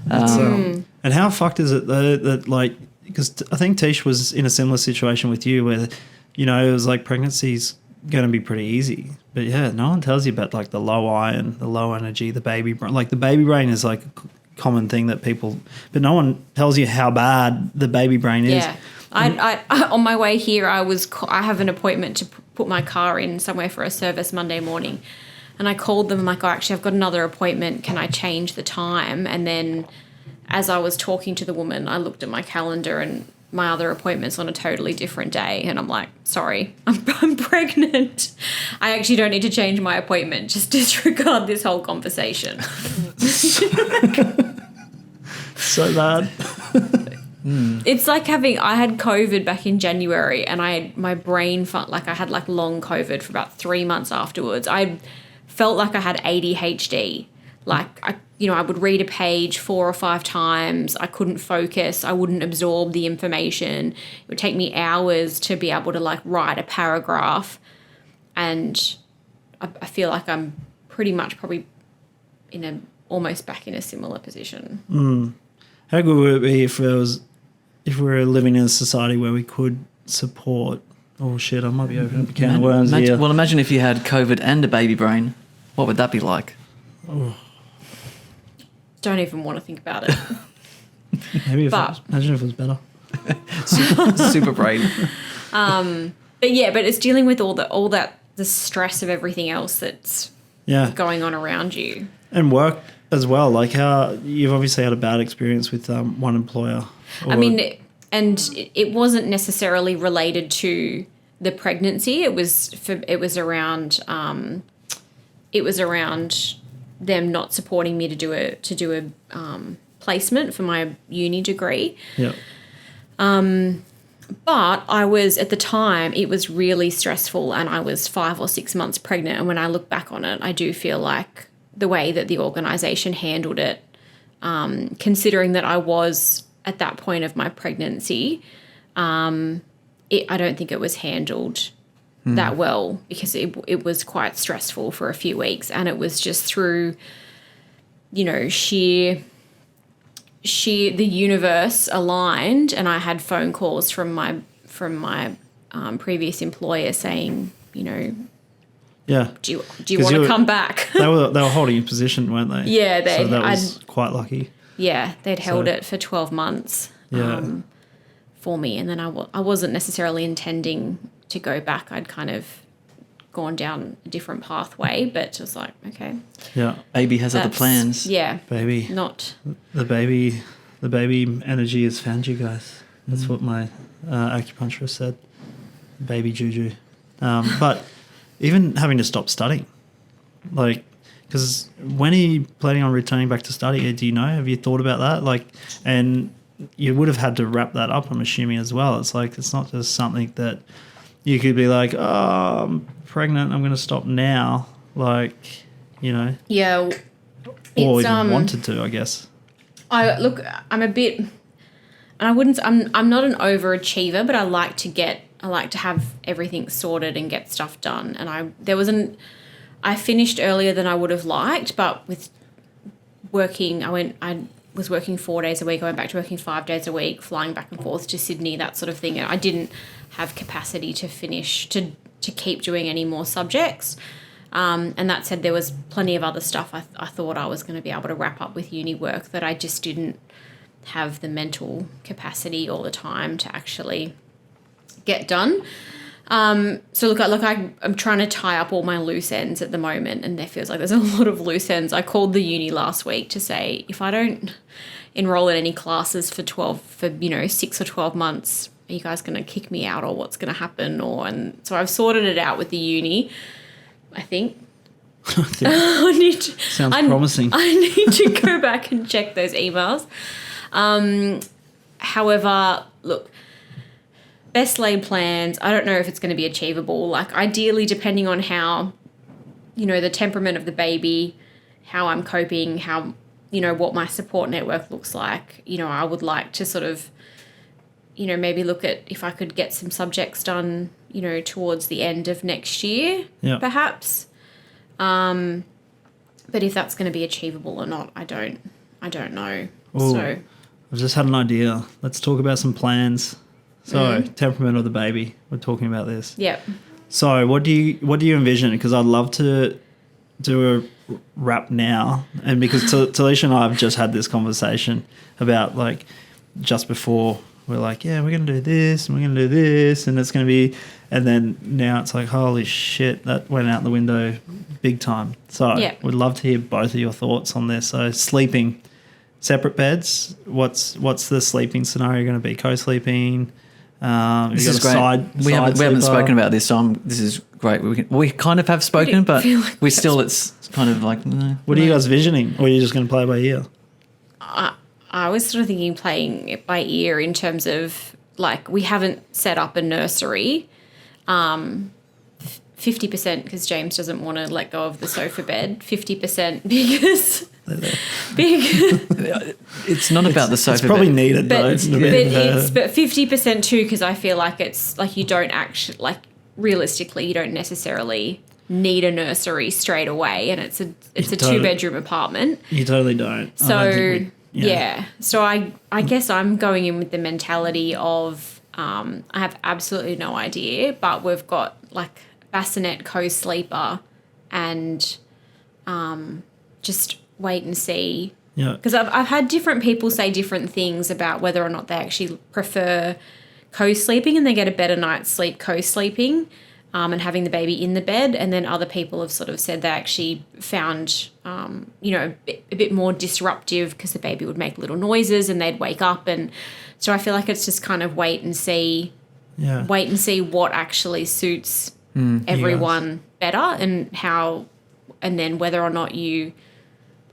And how fucked is it though that, like, because I think Tish was in a similar situation with you where, it was like pregnancy's going to be pretty easy. But yeah, no one tells you about like the low iron, the low energy, the baby brain. Like the baby brain is like a common thing that people, but no one tells you how bad the baby brain is. Yeah. I on my way here, I have an appointment to put my car in somewhere for a service Monday morning, and I called them. I'm like, actually, I've got another appointment. Can I change the time? And then, as I was talking to the woman, I looked at my calendar, and my other appointment's on a totally different day. And I'm like, sorry, I'm pregnant. I actually don't need to change my appointment. Just disregard this whole conversation. So bad. It's like I had COVID back in January, and my brain felt like I had like long COVID for about 3 months afterwards. I felt like I had ADHD. Like I would read a page 4 or 5 times. I couldn't focus. I wouldn't absorb the information. It would take me hours to be able to like write a paragraph. And I feel like I'm pretty much probably almost back in a similar position. How good would it be if we were living in a society where we could support? Oh shit! I might be opening up a can of worms here. Well, imagine if you had COVID and a baby brain. What would that be like? Oh. Don't even want to think about it. Imagine if it was better. super brain. But it's dealing with all that the stress of everything else that's going on around you, and work as well. Like how you've obviously had a bad experience with one employer. I mean, and it wasn't necessarily related to the pregnancy. It was around them not supporting me to do a placement for my uni degree. Yeah. But I was, at the time, it was really stressful, and I was 5 or 6 months pregnant. And when I look back on it, I do feel like the way that the organisation handled it, considering that I was at that point of my pregnancy, I don't think it was handled that well, because it was quite stressful for a few weeks, and it was just through, you know, the universe aligned, and I had phone calls from my previous employer saying, you know, Yeah. do you want to come back? they were holding your position, weren't they? Yeah, so that was quite lucky. Yeah, they'd held it for 12 months for me, and then I wasn't necessarily intending to go back. I'd kind of gone down a different pathway, but just like, okay. Yeah. Baby has other plans. Yeah. Baby. Not. The baby energy has found you guys. That's what my acupuncturist said. Baby juju. But even having to stop studying, like, because when are you planning on returning back to study? Do you know? Have you thought about that? Like, and you would have had to wrap that up, I'm assuming, as well. It's like, it's not just something that you could be like, oh, I'm pregnant, I'm going to stop now. Like, you know. Yeah. Or even wanted to, I guess. I'm a bit, and I'm not an overachiever, but I like to have everything sorted and get stuff done. And I finished earlier than I would have liked, but with working, I was working 4 days a week. I went back to working 5 days a week, flying back and forth to Sydney, that sort of thing. And I didn't have capacity to finish, to keep doing any more subjects. And that said, there was plenty of other stuff I thought I was going to be able to wrap up with uni work that I just didn't have the mental capacity all the time to actually get done. So look, I'm trying to tie up all my loose ends at the moment, and there feels like there's a lot of loose ends. I called the uni last week to say, if I don't enroll in any classes for 6 or 12 months, are you guys going to kick me out, or what's going to happen? And so I've sorted it out with the uni, I think. Sounds promising. I need to go back and check those emails. However, look, best laid plans, I don't know if it's going to be achievable. Like, ideally, depending on how, you know, the temperament of the baby, how I'm coping, how, you know, what my support network looks like, you know, I would like to sort of, you know, maybe look at if I could get some subjects done, you know, towards the end of next year, perhaps. But if that's going to be achievable or not, I don't know. Ooh, So I've just had an idea. Let's talk about some plans. So, temperament of the baby. We're talking about this. Yep. So, what do you envision? Because I'd love to do a wrap now, and because Talisha and I have just had this conversation about, like, just before we're like, yeah, we're going to do this and we're going to do this, and it's going to be, and then now it's like, holy shit, that went out the window big time. So, we'd love to hear both of your thoughts on this. So, sleeping, separate beds. What's the sleeping scenario going to be? Co-sleeping. This is great. We haven't spoken about this, so this is great. We kind of have spoken, but like it's kind of like. What are you guys visioning, or are you just going to play by ear? I was sort of thinking playing it by ear in terms of, like, we haven't set up a nursery. 50% because James doesn't want to let go of the sofa bed. 50% because it's not about the sofa. It's probably bed. Needed, but, though. But 50% too, because I feel like it's like you don't actually, like, realistically, you don't necessarily need a nursery straight away, and it's a 2-bedroom apartment. You totally don't. So so I guess I'm going in with the mentality of I have absolutely no idea, but we've got, like, bassinet co-sleeper, and just wait and see. Yeah. Because I've had different people say different things about whether or not they actually prefer co-sleeping and they get a better night's sleep co-sleeping and having the baby in the bed. And then other people have sort of said they actually found, a bit more disruptive because the baby would make little noises and they'd wake up. And so I feel like it's just kind of wait and see what actually suits everyone better, and then whether or not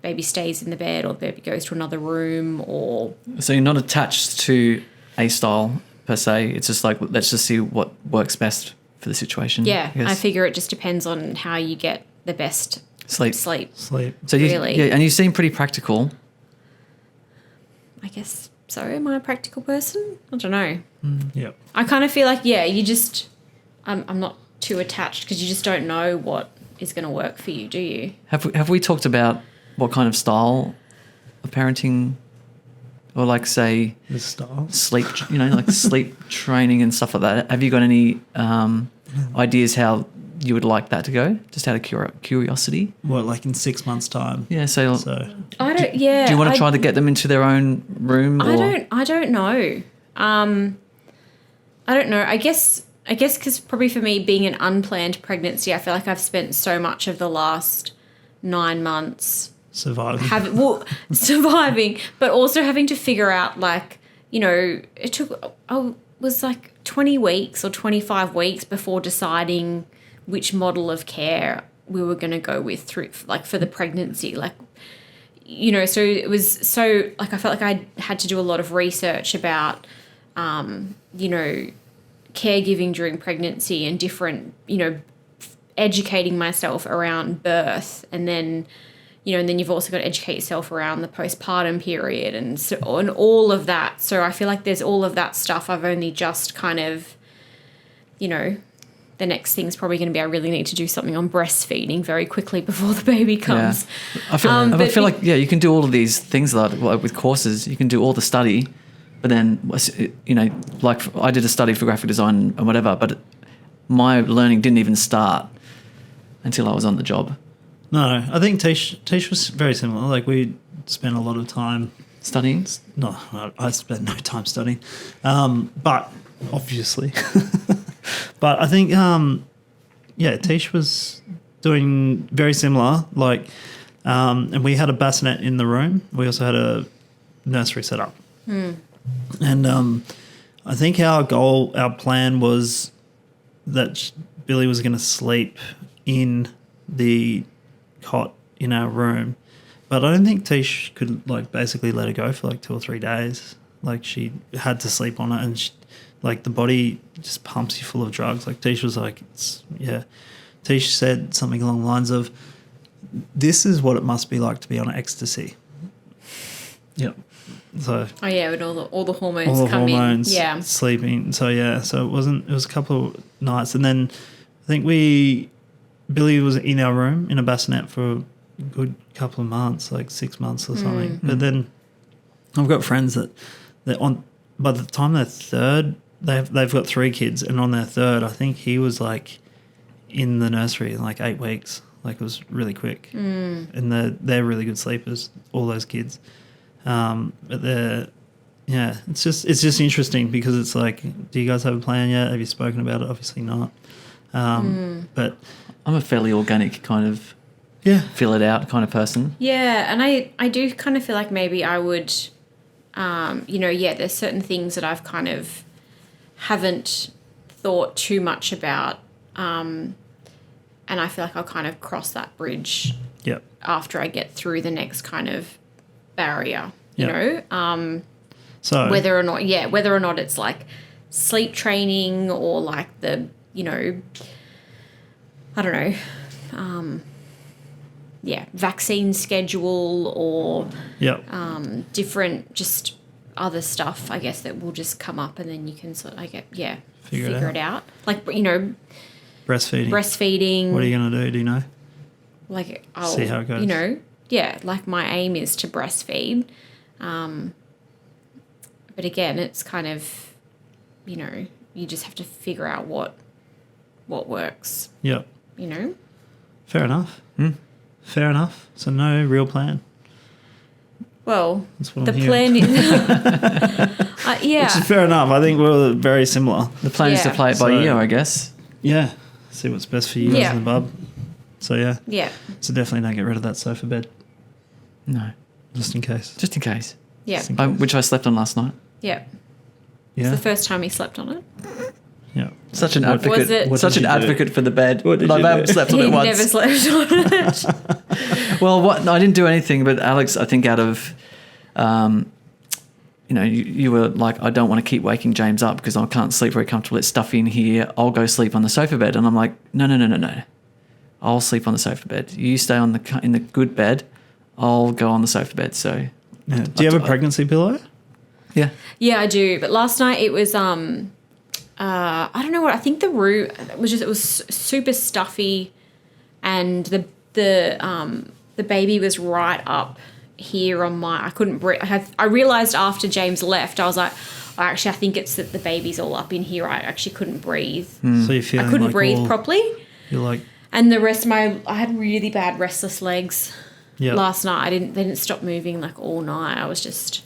baby stays in the bed or the baby goes to another room. Or so you're not attached to a style per se. It's just like, let's just see what works best for the situation. Yeah, I figure it just depends on how you get the best sleep. So and you seem pretty practical. I guess so am I a practical person? I don't know. Yep. I kind of feel like, yeah, you just, I'm not too attached because you just don't know what is going to work for you, do you? Have we talked about what kind of style of parenting, or like say The style. sleep, like sleep training and stuff like that? Have you got any ideas how you would like that to go? Just out of curiosity. What, like in 6 months' time? Yeah. So I don't. Yeah. do you want to try to get them into their own room? I don't know. I don't know. I guess because probably for me being an unplanned pregnancy, I feel like I've spent so much of the last 9 months Surviving. surviving, but also having to figure out, like, it took, I was like 20 weeks or 25 weeks before deciding which model of care we were going to go with through, like, for the pregnancy. Like, so it was so, like, I felt like I had to do a lot of research about, caregiving during pregnancy and different, educating myself around birth, and then, and then you've also got to educate yourself around the postpartum period and all of that. So I feel like there's all of that stuff. I've only just kind of, the next thing's probably going to be I really need to do something on breastfeeding very quickly before the baby comes. Yeah. I feel like you can do all of these things like with courses. You can do all the study, but then, like I did a study for graphic design and whatever, but my learning didn't even start until I was on the job. No, I think Tish was very similar. Like, we spent a lot of time Studying? No, I spent no time studying, but obviously. But I think, Tish was doing very similar. Like, and we had a bassinet in the room. We also had a nursery set up. And I think our plan was that Billy was going to sleep in the cot in our room. But I don't think Tish could, like, basically let her go for like 2 or 3 days. Like, she had to sleep on it, and like, the body just pumps you full of drugs. Like, Tish was like, Tish said something along the lines of, "This is what it must be like to be on ecstasy." Yep. So. Oh yeah, with all the hormones all the come hormones, in. Yeah. Sleeping. So yeah. So it was a couple of nights, and then I think Billy was in our room in a bassinet for a good couple of months, like 6 months or something. But then I've got friends that by the time they're third, they've got 3 kids, and on their third, I think he was like in the nursery in like 8 weeks. Like, it was really quick, and they're really good sleepers, all those kids. But it's just interesting because it's like, do you guys have a plan yet? Have you spoken about it? Obviously not. But I'm a fairly organic kind of fill it out kind of person. Yeah, and I do kind of feel like maybe I would, there's certain things that I've kind of haven't thought too much about, and I feel like I'll kind of cross that bridge after I get through the next kind of barrier, you know. So whether or not it's like sleep training or like the, I don't know, vaccine schedule or different just other stuff, I guess, that will just come up, and then you can sort of figure it out. Like, breastfeeding. What are you going to do? Do you know? Like, see how it goes. Like, my aim is to breastfeed. But again, it's kind of, you just have to figure out what works. Yep. Fair enough. Fair enough. So no real plan. Well, that's what the I'm plan hearing. is, Which is fair enough. I think we're very similar. The plan is to play it by ear, I guess. Yeah. See what's best for you guys and the bub. So yeah. Yeah. So definitely don't get rid of that sofa bed. No. Just in case. Just in case. Yeah. Which I slept on last night. Yeah. Yeah. It's the first time he slept on it. Yeah. Such an advocate. Was Such an advocate for the bed. What did My you dad do? slept on He it once. never slept on it. Well, I didn't do anything, but Alex, I think out of, you were like, I don't want to keep waking James up because I can't sleep very comfortably. It's stuffy in here. I'll go sleep on the sofa bed. And I'm like, no. I'll sleep on the sofa bed. You stay in the good bed. I'll go on the sofa bed. So, Yeah. Do you have a pregnancy pillow? Yeah. Yeah, I do. But last night it was I don't know what, I think the room it was super stuffy, and the baby was right up here on my, I couldn't breathe. I realized after James left, I was like, oh, actually I think it's that the baby's all up in here. I actually couldn't breathe. So you're feeling I couldn't like breathe properly. You're like, And the rest of I had really bad restless legs yeah. last night. They didn't stop moving like all night. I was just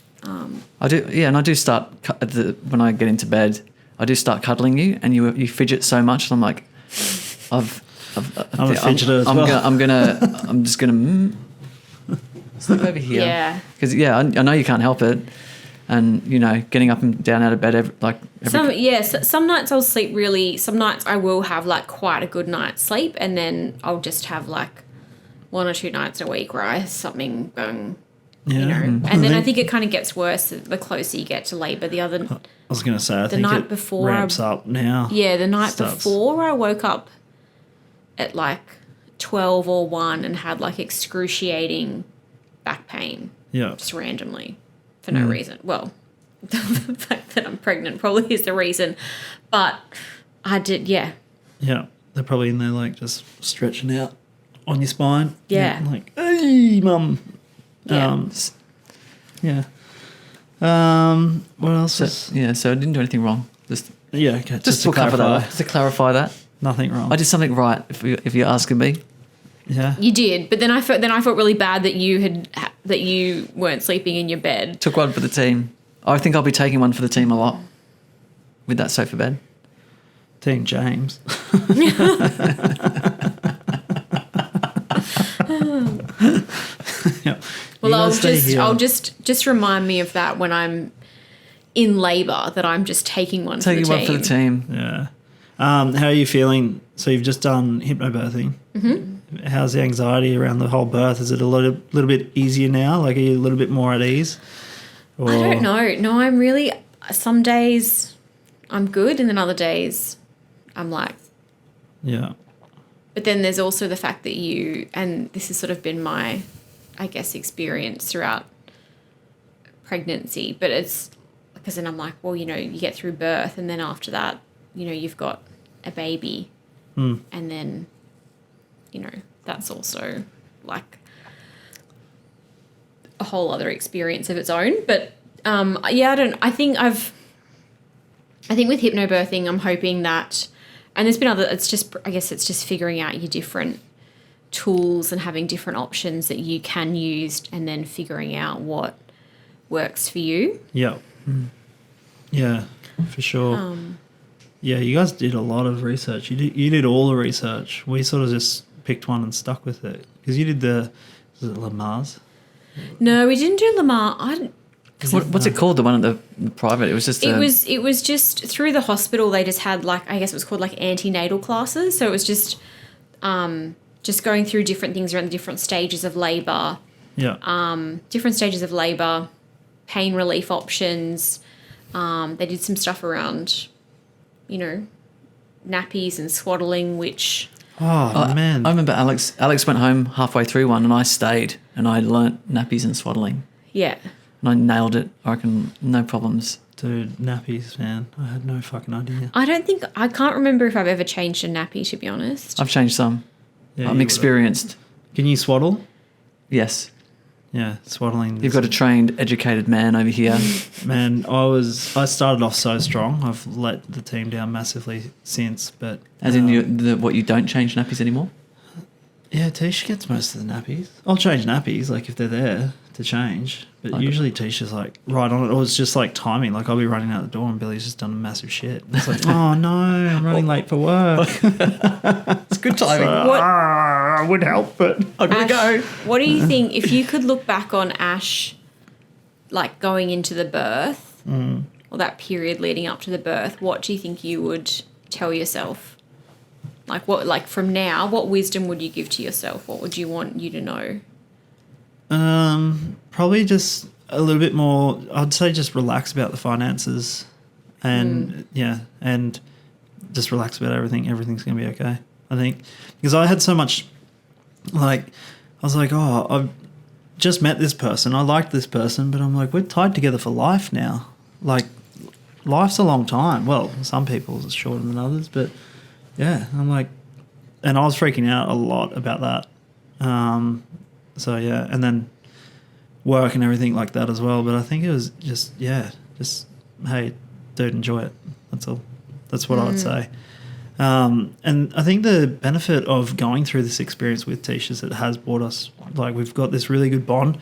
I do, yeah, and I do start when I get into bed. I do start cuddling you, and you fidget so much. And I'm like, I'm a fidgeter as well. I'm just gonna sleep over here. Yeah. Because I know you can't help it, and getting up and down out of bed some nights I'll sleep really. Some nights I will have like quite a good night's sleep, and then I'll just have like 1 or 2 nights a week where I have something going. Yeah. And then I think it kind of gets worse the closer you get to labour. I was going to say, I think night it before ramps up now. Yeah, the night before I woke up at like 12 or 1 and had like excruciating back pain. Yeah. Just randomly for no reason. Well, the fact that I'm pregnant probably is the reason. But I did, yeah. Yeah. They're probably in there like just stretching out on your spine. Yeah. Like, hey, mum. Yeah. Yeah. What else? So I didn't do anything wrong. Just Okay. to clarify that. Nothing wrong. I did something right. If you're asking me. Yeah. You did, but then I felt really bad that you weren't sleeping in your bed. Took one for the team. I think I'll be taking one for the team a lot with that sofa bed. Team James. Yeah. Well, I'll just remind me of that when I'm in labour, that I'm just taking one for the team. Yeah. How are you feeling? So you've just done hypnobirthing. Mm-hmm. How's the anxiety around the whole birth? Is it a little bit easier now? Like, are you a little bit more at ease? Or? I don't know. No, I'm really. Some days I'm good, and then other days I'm like. Yeah. But then there's also the fact that and this has sort of been my, I guess, experience throughout pregnancy, but it's because then I'm like, well, you get through birth, and then after that, you've got a baby, and then, that's also like a whole other experience of its own. But I think with hypnobirthing, I'm hoping that. And there's been it's just figuring out your different tools and having different options that you can use, and then figuring out what works for you. Yeah. Yeah, for sure. Yeah, you guys did a lot of research. You did all the research. We sort of just picked one and stuck with it. Because you did was it Lamar's? No, we didn't do Lamar. What's it called? The one at the private? It was just. It was just through the hospital. They just had I guess it was called antenatal classes. So it was just going through different things around the different stages of labour. Yeah. Different stages of labour, pain relief options. They did some stuff around, nappies and swaddling, which. Oh man! I remember Alex went home halfway through one, and I stayed, and I learnt nappies and swaddling. Yeah. And I nailed it. I reckon no problems. Dude, nappies, man. I had no fucking idea. I can't remember if I've ever changed a nappy, to be honest. I've changed some. Yeah, I'm experienced. Can you swaddle? Yes. Yeah, swaddling. You've got a trained, educated man over here. Man, I started off so strong. I've let the team down massively since, but... As in you don't change nappies anymore? Yeah, Tisha gets most of the nappies. I'll change nappies, if they're there to change. But usually Tisha's, right on it. Or it's just, timing. I'll be running out the door and Billy's just done a massive shit. It's like, oh, no, I'm running late for work. It's good timing. I would help, but I'm going to go. What do you think, if you could look back on Ash, going into the birth, or that period leading up to the birth, what do you think you would tell yourself? From now, what wisdom would you give to yourself? What would you want you to know? Probably just a little bit more, I'd say just relax about the finances and and just relax about everything. Everything's going to be okay, I think. Because I had so much, I was like, oh, I've just met this person. I liked this person, but I'm like, we're tied together for life now. like life's a long time. Well, some people's is shorter than others, but yeah, I'm like, and I was freaking out a lot about that. So yeah, and then work and everything like that as well. But I think it was just hey, dude, enjoy it. That's all. That's what I would say. And I think the benefit of going through this experience with Tish is it has brought us, like, we've got this really good bond.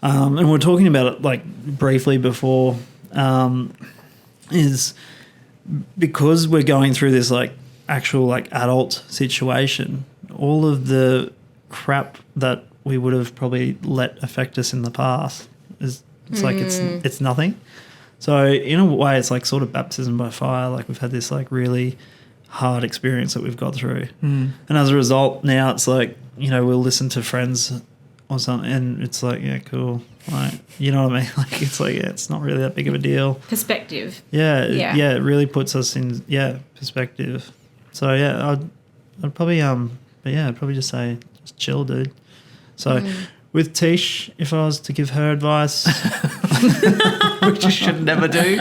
And we're talking about it like briefly before, is because we're going through this like actual like adult situation, all of the crap that we would have probably let affect us in the past is like it's nothing. So in a way, it's like sort of baptism by fire. Like we've had this like really hard experience that we've got through, and as a result, now it's like, you know, we'll listen to friends or something, and it's like, yeah, cool, like, you know what I mean? Like it's like, yeah, it's not really that big of a deal. Perspective. Yeah, it really puts us in perspective. So yeah, I'd probably I'd probably just say just chill, dude. So with Tish, if I was to give her advice, Which you should never do.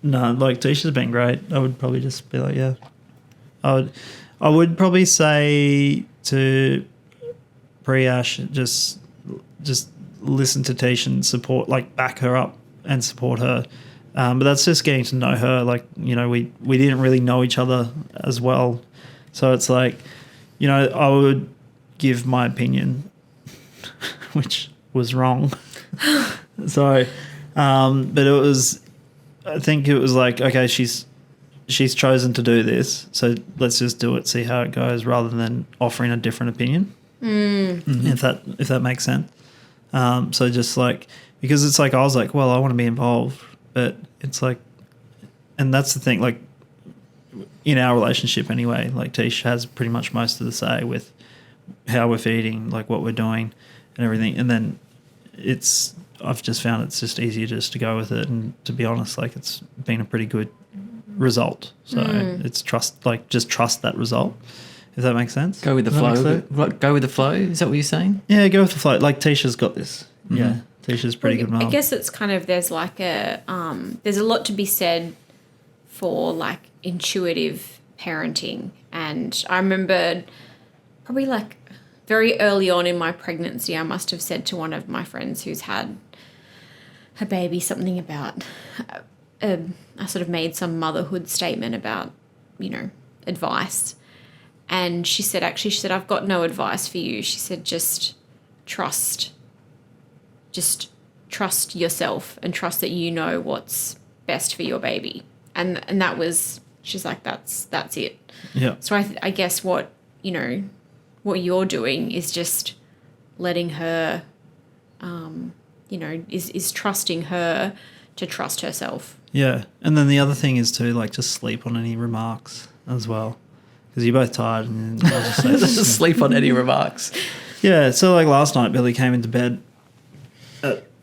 no, like Tish has been great. I would probably just be like, yeah. I would probably say to Priyash, just listen to Tish and support, like back her up and support her. But that's just getting to know her. Like, you know, we didn't really know each other as well. So it's like, you know, I would give my opinion, which was wrong. So, but it was, I think it was like, okay, she's chosen to do this, so let's just do it, see how it goes, rather than offering a different opinion. If that makes sense. So just like, because it's like, I was like, well, I want to be involved, but it's like, and that's the thing, like in our relationship anyway, like Tish has pretty much most of the say with how we're feeding, like what we're doing and everything. And then I've just found it's just easier just to go with it. And to be honest, like it's been a pretty good result. So it's just trust that result, if that makes sense. Go with the flow. Go with the flow. Is that what you're saying? Yeah, go with the flow. Like Tisha's got this. Yeah, Tisha's pretty good mum. I guess it's kind of, there's like there's a lot to be said for like intuitive parenting. And I remember probably like very early on in my pregnancy, I must have said to one of my friends who's had her baby something about, I sort of made some motherhood statement about, you know, advice. And she said, I've got no advice for you. She said, just trust yourself and trust that you know what's best for your baby. And that was, she's like, that's it. Yeah. So I guess what you're doing is just letting her, is trusting her to trust herself. Yeah. And then the other thing is to like just sleep on any remarks as well, because you're both tired. And I'll just say, Just sleep on any remarks. Yeah. So like last night, Billy came into bed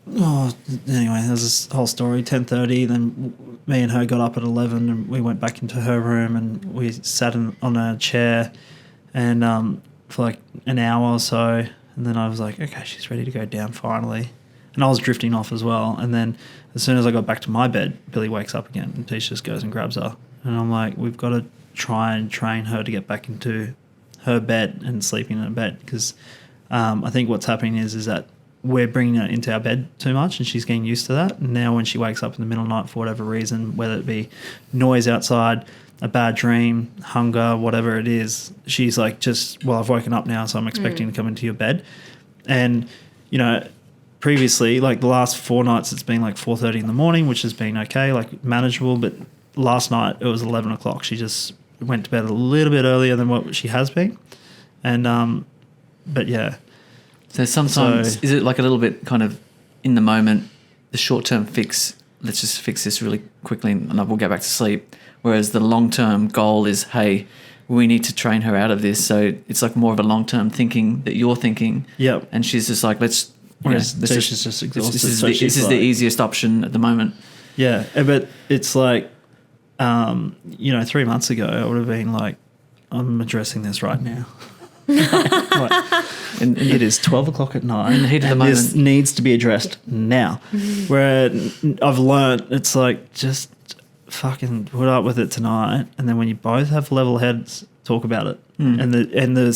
anyway, there's this whole story, 10:30, then me and her got up at 11 and we went back into her room and we sat on a chair and for like an hour or so, and then I was like, okay, she's ready to go down finally. And I was drifting off as well. And then as soon as I got back to my bed, Billy wakes up again and Tish just goes and grabs her. And I'm like, we've got to try and train her to get back into her bed and sleeping in her bed, because I think what's happening is that we're bringing her into our bed too much and she's getting used to that. And now when she wakes up in the middle of the night for whatever reason, whether it be noise outside, a bad dream, hunger, whatever it is, she's like, I've woken up now, so I'm expecting to come into your bed. And, you know, previously, like the last 4 nights, it's been like 4:30 in the morning, which has been okay, like manageable. But last night it was 11 o'clock. She just went to bed a little bit earlier than what she has been. And, but yeah. So sometimes, is it like a little bit kind of in the moment, the short-term fix, let's just fix this really quickly and we'll go back to sleep, whereas the long-term goal is, hey, we need to train her out of this. So it's like more of a long-term thinking that you're thinking. Yep. And she's just like, she's just exhausted. This is the easiest option at the moment. Yeah, but it's like, 3 months ago, I would have been like, I'm addressing this right now. It is 12 o'clock at night. In the heat of the and this moment. needs to be addressed now. Where I've learnt, it's like, just fucking put up with it tonight. And then when you both have level heads, talk about it. And the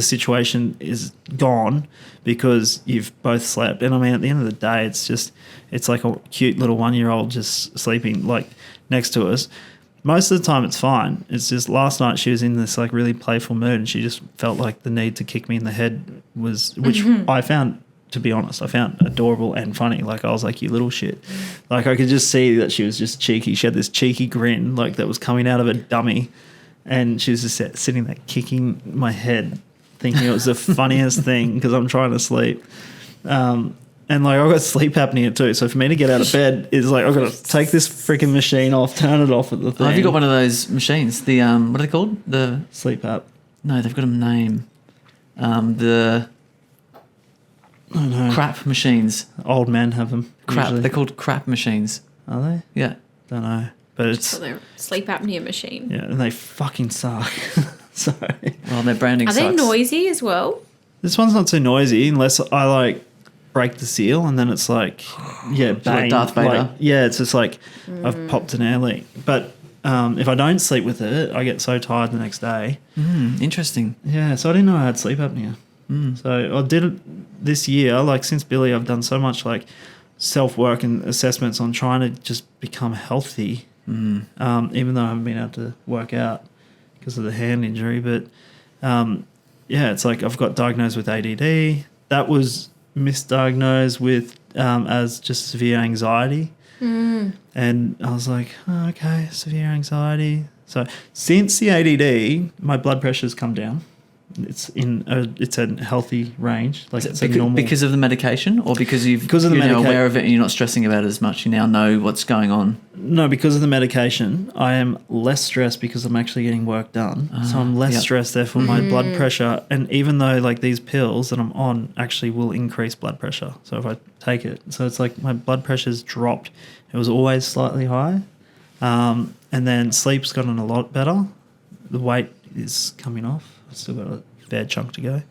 situation is gone because you've both slept. And I mean, at the end of the day, it's like a cute little 1-year-old just sleeping like next to us. Most of the time it's fine. It's just last night she was in this like really playful mood and she just felt like the need to kick me in the head which I found, to be honest, I found adorable and funny. Like I was like, you little shit. Like I could just see that she was just cheeky. She had this cheeky grin like that was coming out of a dummy. And she was just sitting there kicking my head, thinking it was the funniest thing because I'm trying to sleep. And like I've got sleep apnea too. So for me to get out of bed is like I've got to take this freaking machine off, turn it off at the thing. Oh, have you got one of those machines? The what are they called? The sleep app? No, they've got a name. The crap machines. Old men have them. Crap. Usually. They're called crap machines. Are they? Yeah. Don't know. But it's So they're sleep apnea machine. yeah, and they fucking suck. Sorry. Well, their branding Are sucks. they noisy as well? This one's not too noisy unless I like break the seal and then it's like bang, Darth Vader. Like, it's just like I've popped an air leak. But if I don't sleep with it, I get so tired the next day. Interesting. Yeah, so I didn't know I had sleep apnea. So I did it this year. Like since Billy, I've done so much like self-work and assessments on trying to just become healthy. Even though I haven't been able to work out because of the hand injury. But it's like I've got diagnosed with ADD. That was misdiagnosed with as just severe anxiety. And I was like, oh, okay, severe anxiety. So since the ADD, my blood pressure's come down. It's it's a healthy range, like it's a normal. Because of the medication, or because you're now aware of it and you're not stressing about it as much. You now know what's going on. No, because of the medication, I am less stressed because I'm actually getting work done. So I'm less stressed. Therefore, my blood pressure, and even though like these pills that I'm on actually will increase blood pressure. So if I take it, so it's like my blood pressure's dropped. It was always slightly high, and then sleep's gotten a lot better. The weight is coming off. I've still got a fair chunk to go.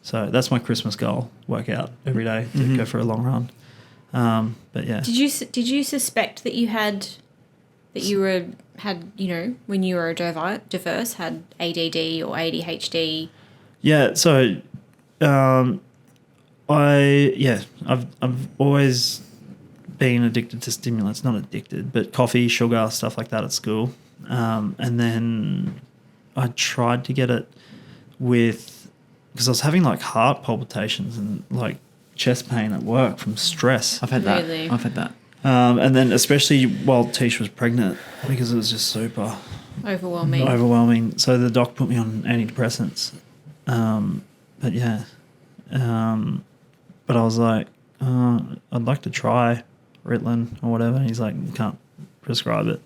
So that's my Christmas goal, work out every day to go for a long run. But yeah. Did you suspect that you had when you were diverse had ADD or ADHD? Yeah, so I've always been addicted to stimulants, not addicted, but coffee, sugar, stuff like that at school. And then I tried to get it because I was having like heart palpitations and like chest pain at work from stress. I've had that. Really? I've had that. And then especially while Tish was pregnant because it was just super Overwhelming. So the doc put me on antidepressants. But yeah. But I was like, I'd like to try Ritalin or whatever. And he's like, can't prescribe it.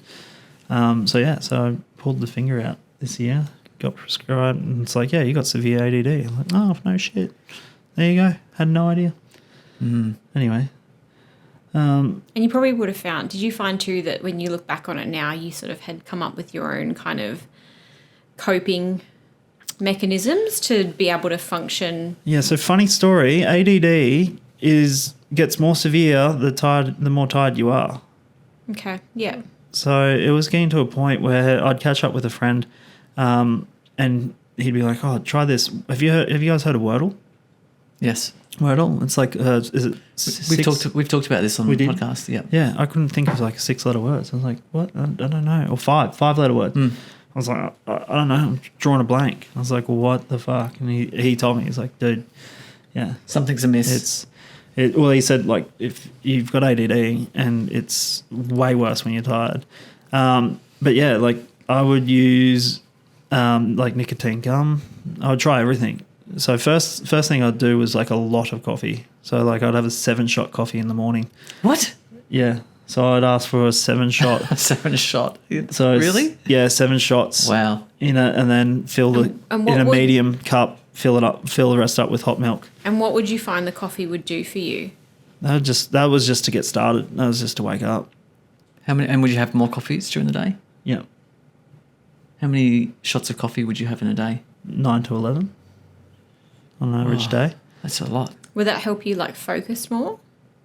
So I pulled the finger out this year. Got prescribed, and it's like, yeah, you got severe ADD. I'm like, oh, no shit. There you go. Had no idea. Anyway. And you probably would have found, did you find too that when you look back on it now, you sort of had come up with your own kind of coping mechanisms to be able to function? Yeah, so funny story, ADD gets more severe the more tired you are. Okay, yeah. So it was getting to a point where I'd catch up with a friend and he'd be like, oh, try this. Have you guys heard of Wordle? Yes. Wordle? It's like, is it We've talked about this on the podcast. Yeah. Yeah, I couldn't think of like 6-letter words. I was like, what? I don't know. Or 5-letter words. I was like, I don't know. I'm drawing a blank. I was like, well, what the fuck? And he told me, he's like, dude, yeah. Something's amiss. He said, like, if you've got ADD and it's way worse when you're tired. But yeah, like I would use like nicotine gum. I would try everything. So first thing I'd do was like a lot of coffee. So like I'd have a 7-shot coffee in the morning. What? Yeah. So I'd ask for a 7-shot. A 7-shot. So really? Yeah, 7 shots. Wow. And then fill in a medium cup. Fill the rest up with hot milk. And what would you find the coffee would do for you? That was just to get started. That was just to wake up. How many? And would you have more coffees during the day? Yeah. How many shots of coffee would you have in a day? 9 to 11. on an average day. That's a lot. Would that help you like focus more?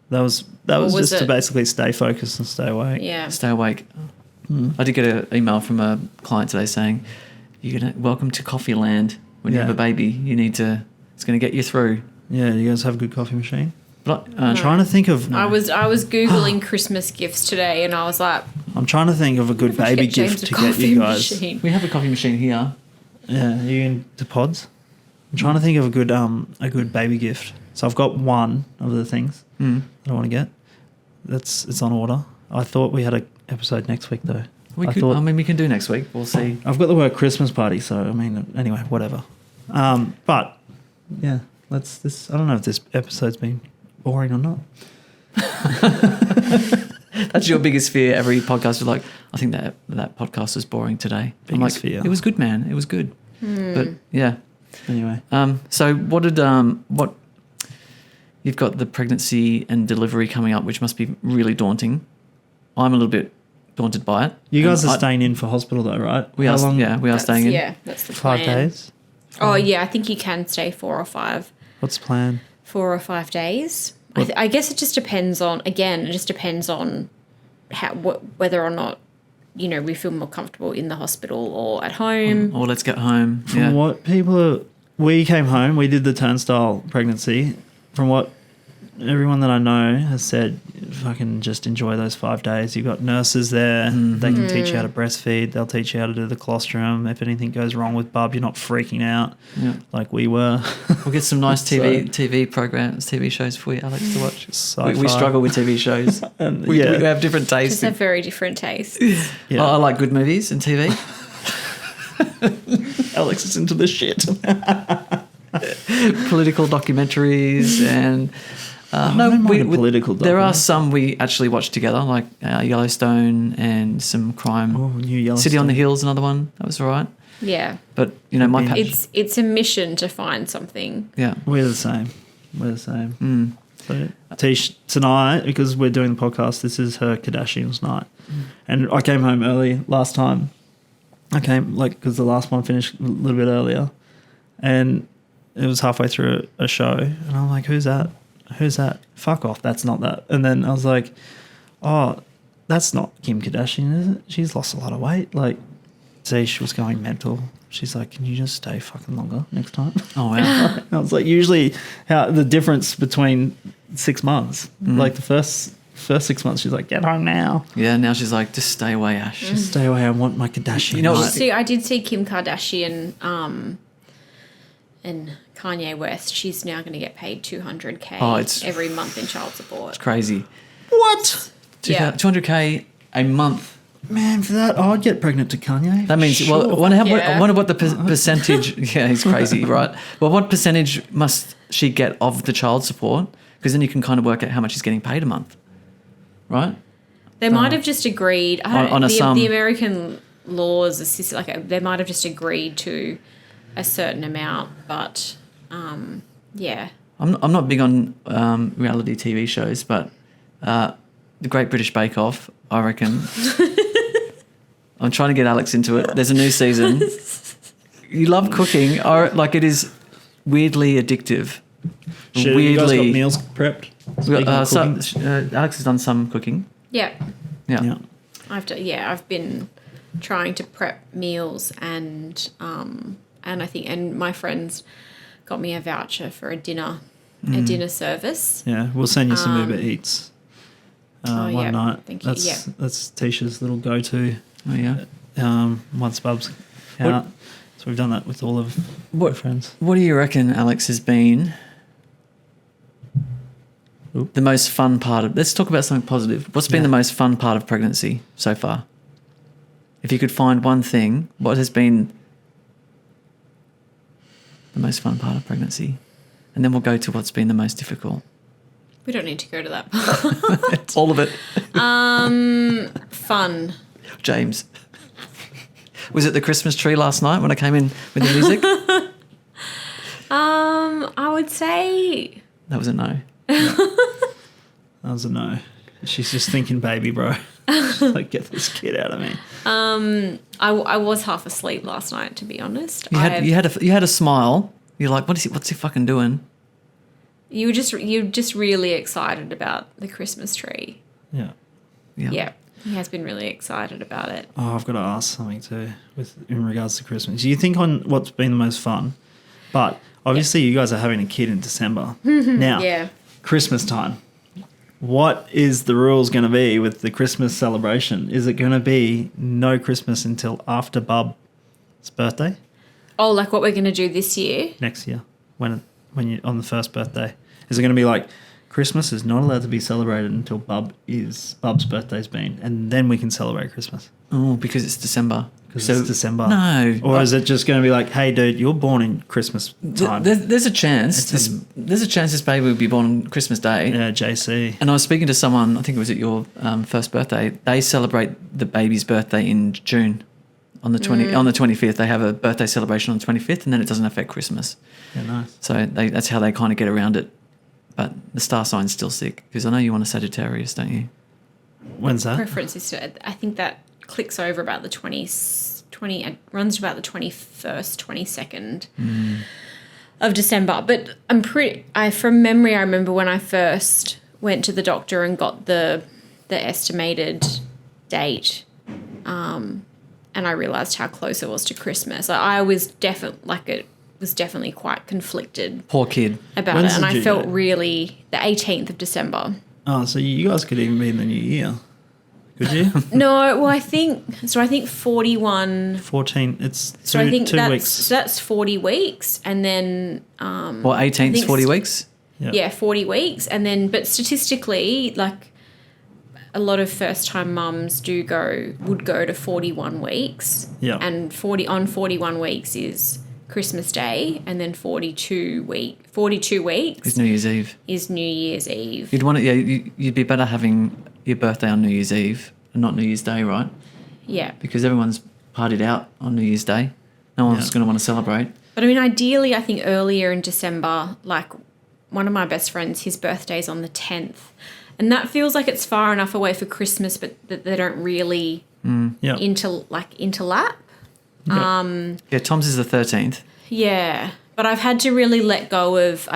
That was was just to it- basically stay focused and stay awake. Yeah. Stay awake. I did get an email from a client today saying, "You're gonna welcome to coffee land. When you Yeah. have a baby, you need to. It's going to get you through." Yeah, you guys have a good coffee machine? But I'm trying to think of. I was googling Christmas gifts today, and I was like, I'm trying to think of a good "I should baby get James gift a to get coffee you guys. machine." we have a coffee machine here. Yeah, are you into pods? I'm trying to think of a good baby gift. So I've got one of the things that I want to get. It's on order. I thought we had a episode next week though. We can do next week. We'll see. I've got the word Christmas party, so I mean, anyway, whatever. But yeah, I don't know if this episode's been boring or not. That's your biggest fear. Every podcast is like, I think that podcast was boring today. I'm like, Biggest fear. it was good, man. It was good. But yeah. Anyway, So what did what? You've got the pregnancy and delivery coming up, which must be really daunting. I'm a little bit daunted by it. you guys And are staying in for hospital though, right? We How are. long? Yeah, we are staying in. Yeah, that's the 5 plan. days. Oh yeah, I think you can stay 4 or 5. What's the plan? 4 or 5 days. I guess it just depends on. Again, it just depends on whether or not we feel more comfortable in the hospital or at home. Or let's get home. From Yeah. what we came home, we did the turnstile pregnancy. From what everyone that I know has said, fucking just enjoy those 5 days. You've got nurses there. They can teach you how to breastfeed. They'll teach you how to do the colostrum. If anything goes wrong with bub, you're not freaking out Yeah. like we were. We'll get some nice TV So- TV programs, TV shows for you, Alex, to watch. Sci-fi. We struggle with TV shows. And, we yeah. have different Just tastes. have very different tastes. Yeah. I like good movies and TV. Alex is into the shit. Political documentaries and I don't mind a political there are documentary. some we actually watch together, like Yellowstone and some crime. Oh, new Yellowstone. City on the Hill's another one. That was all right. Yeah, But my Yeah. it's a mission to find something. yeah. We're the same. So, Tish, tonight, because we're doing the podcast, this is her Kardashians night. And I came home early last time. I came, because the last one finished a little bit earlier. And it was halfway through a show. And I'm like, who's that? Who's that? Fuck off. That's not that. And then I was like, oh, that's not Kim Kardashian, is it? She's lost a lot of weight. Tish was going mental. She's like, can you just stay fucking longer next time? Oh wow. I was like, usually how the difference between 6 months, like the first 6 months, she's like, get home now. Yeah. Now she's like, just stay away, Ash. Just stay away. I want my Kardashian. You know, night. I did see Kim Kardashian and Kanye West. She's now going to get paid $200K Oh, it's- every month in child support. Crazy. What? Yeah. 200K a month. Man, for that, I'd get pregnant to Kanye. That means, Sure. I wonder Yeah. what the percentage, yeah, he's crazy, right? Well, what percentage must she get of the child support? Because then you can kind of work out how much he's getting paid a month, right? They might have just agreed. I don't, On a sum. the American laws assist, they might have just agreed to a certain amount, but yeah. I'm not big on reality TV shows, but the Great British Bake Off, I reckon. I'm trying to get Alex into it. There's a new season. You love cooking. It is weirdly addictive. Shit, you guys got meals prepped? Speaking of cooking. Alex has done some cooking. Yeah. Yeah. Yeah. I've been trying to prep meals and I think my friends got me a voucher for a dinner service. Yeah, we'll send you some Uber Eats one yeah, night. thank you. That's Tisha's little go-to. Oh yeah. Once Bub's out. So we've done that with all of my friends. What do you reckon, Alex, has been Oop. the most fun part of? Let's talk about something positive. What's been Yeah. the most fun part of pregnancy so far? If you could find one thing, what has been the most fun part of pregnancy? And then we'll go to what's been the most difficult. We don't need to go to that part. It's all of it. Fun. James. Was it the Christmas tree last night when I came in with the music? I would say That was a no. That was a no. She's just thinking baby, bro. Like, get this kid out of me. I was half asleep last night, to be honest. You had a smile. You're like, what's he fucking doing? You're just really excited about the Christmas tree. Yeah. Yeah. He has been really excited about it. Oh, I've got to ask something too in regards to Christmas. Do you think on what's been the most fun? But obviously you guys are having a kid in December. Now, Yeah. Christmas time. What is the rules going to be with the Christmas celebration? Is it going to be no Christmas until after Bub's birthday? Oh, like what we're going to do this year? Next year when you on the first birthday? Is it going to be like Christmas is not allowed to be celebrated until Bub's birthday's been, and then we can celebrate Christmas? Oh, because it's December. Because it's December. No. Or is it just going to be like, hey, dude, you're born in Christmas time? There's a chance. There's a chance this baby will be born on Christmas Day. Yeah, JC. And I was speaking to someone, I think it was at your first birthday. They celebrate the baby's birthday in June. On the 25th, they have a birthday celebration on the 25th, and then it doesn't affect Christmas. Yeah, nice. So that's how they kind of get around it. But the star sign's still sick, because I know you want a Sagittarius, don't you? When's that? Preference is to, I think that clicks over about the 20 it runs to about the 21st, 22nd of December. But from memory, I remember when I first went to the doctor and got the estimated date, and I realised how close it was to Christmas. I was definitely quite conflicted Poor kid. about When's it, and the I due felt date? really the 18th of December. Oh, so you guys could even be in the new year. Could you? No, well, I think 41. 14, it's two, So I think 2 weeks. so that's 40 weeks, and then Well, 18th, think 40 weeks? Yeah. 40 weeks, and then but statistically, like a lot of first-time mums would go to 41 weeks. Yeah. And 41 weeks is Christmas Day, and then 42 weeks It's New Year's Eve. is New Year's Eve. You'd want it, you'd be better having your birthday on New Year's Eve and not New Year's Day, right? Yeah. Because everyone's partied out on New Year's Day. No one's Yeah. going to want to celebrate. But I mean, ideally, I think earlier in December, like one of my best friends, his birthday's on the 10th. And that feels like it's far enough away for Christmas, but that they don't really Yeah. interlap. Yeah, Tom's is the 13th. Yeah. But I've had to really let go of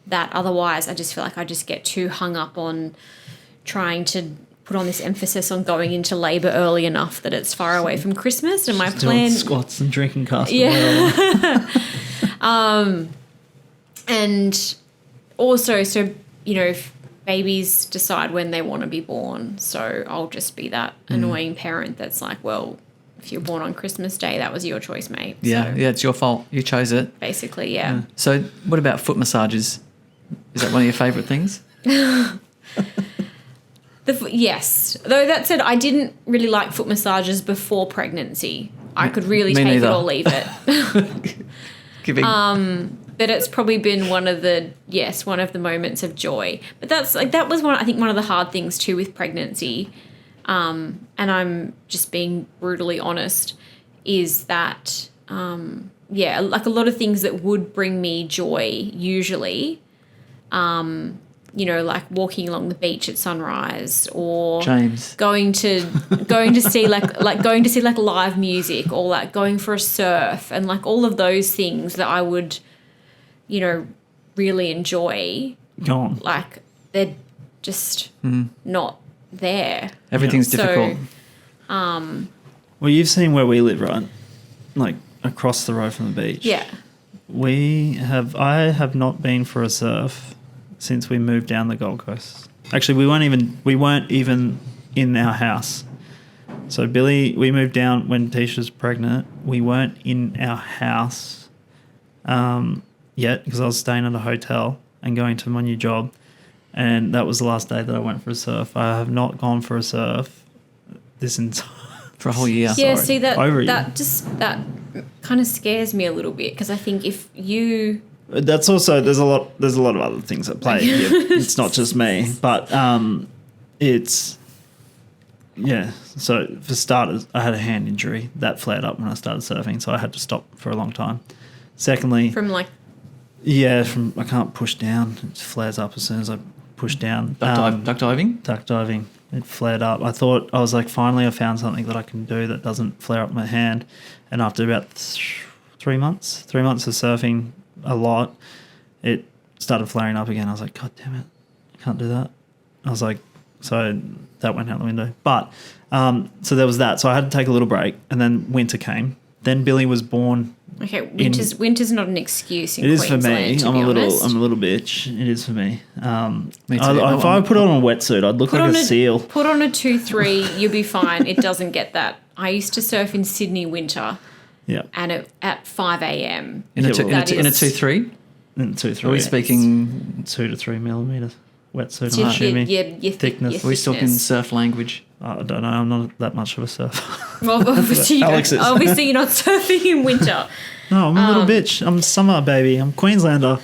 that. Otherwise, I just feel like I just get too hung up on trying to put on this emphasis on going into labour early enough that it's far away from Christmas. And my Just doing plan, squats and drinking cast. yeah. And also, so, you know, if babies decide when they want to be born, so I'll just be that annoying parent that's like, well, if you're born on Christmas Day, that was your choice, mate. Yeah, So yeah, it's your fault. You chose it. basically, yeah. So what about foot massages? Is that one of your favourite things? Yes. Though that said, I didn't really like foot massages before pregnancy. I could really Me take neither. it or leave it. Giving, But it's probably been one of the moments of joy. But that was one of the hard things too with pregnancy. And I'm just being brutally honest, is that like a lot of things that would bring me joy usually, you know, like walking along the beach at sunrise, or James. going to see like live music, or like going for a surf, and like all of those things that I would, you know, really enjoy. Gone. Like they're just not there. Everything's So- difficult. Well, you've seen where we live, right? Like across the road from the beach. Yeah. I have not been for a surf since we moved down the Gold Coast. Actually, we weren't even in our house. So we moved down when Tisha's pregnant. We weren't in our house yet because I was staying at a hotel and going to my new job. And that was the last day that I went for a surf. I have not gone for a surf this entire... For a whole year. Yeah, Sorry. see that Over a that kind of scares me a little bit, because I think if you That's also there's a lot of other things at play. Yeah, it's not just me, but it's So for starters, I had a hand injury that flared up when I started surfing, so I had to stop for a long time. Secondly, from like I can't push down. It flares up as soon as I push down. Duck diving? Duck diving. It flared up. I was like, finally I found something that I can do that doesn't flare up my hand. And after about 3 months. 3 months of surfing a lot. It started flaring up again. I was like, God damn it, I can't do that. I was like, so that went out the window. But so there was that. So I had to take a little break, and then winter came. Then Billy was born. Okay, winter's not an excuse in It is Queensland, for me. to I'm be a honest. little bitch. It is for me. Me too. If I put on a wetsuit, I'd look like a seal. Put on a 2-3, you'll be fine. It doesn't get that. I used to surf in Sydney winter, Yeah. and at 5 a.m. In a Yeah, well, 2-3? And 2-3. Are we speaking? 2 to 3 millimeters wetsuit? It's I'm your assuming. thickness. Are we talking surf language? I don't know. I'm not that much of a surfer. Well, obviously, Alex is. obviously you're not surfing in winter. No, I'm a little bitch. I'm summer baby. I'm Queenslander.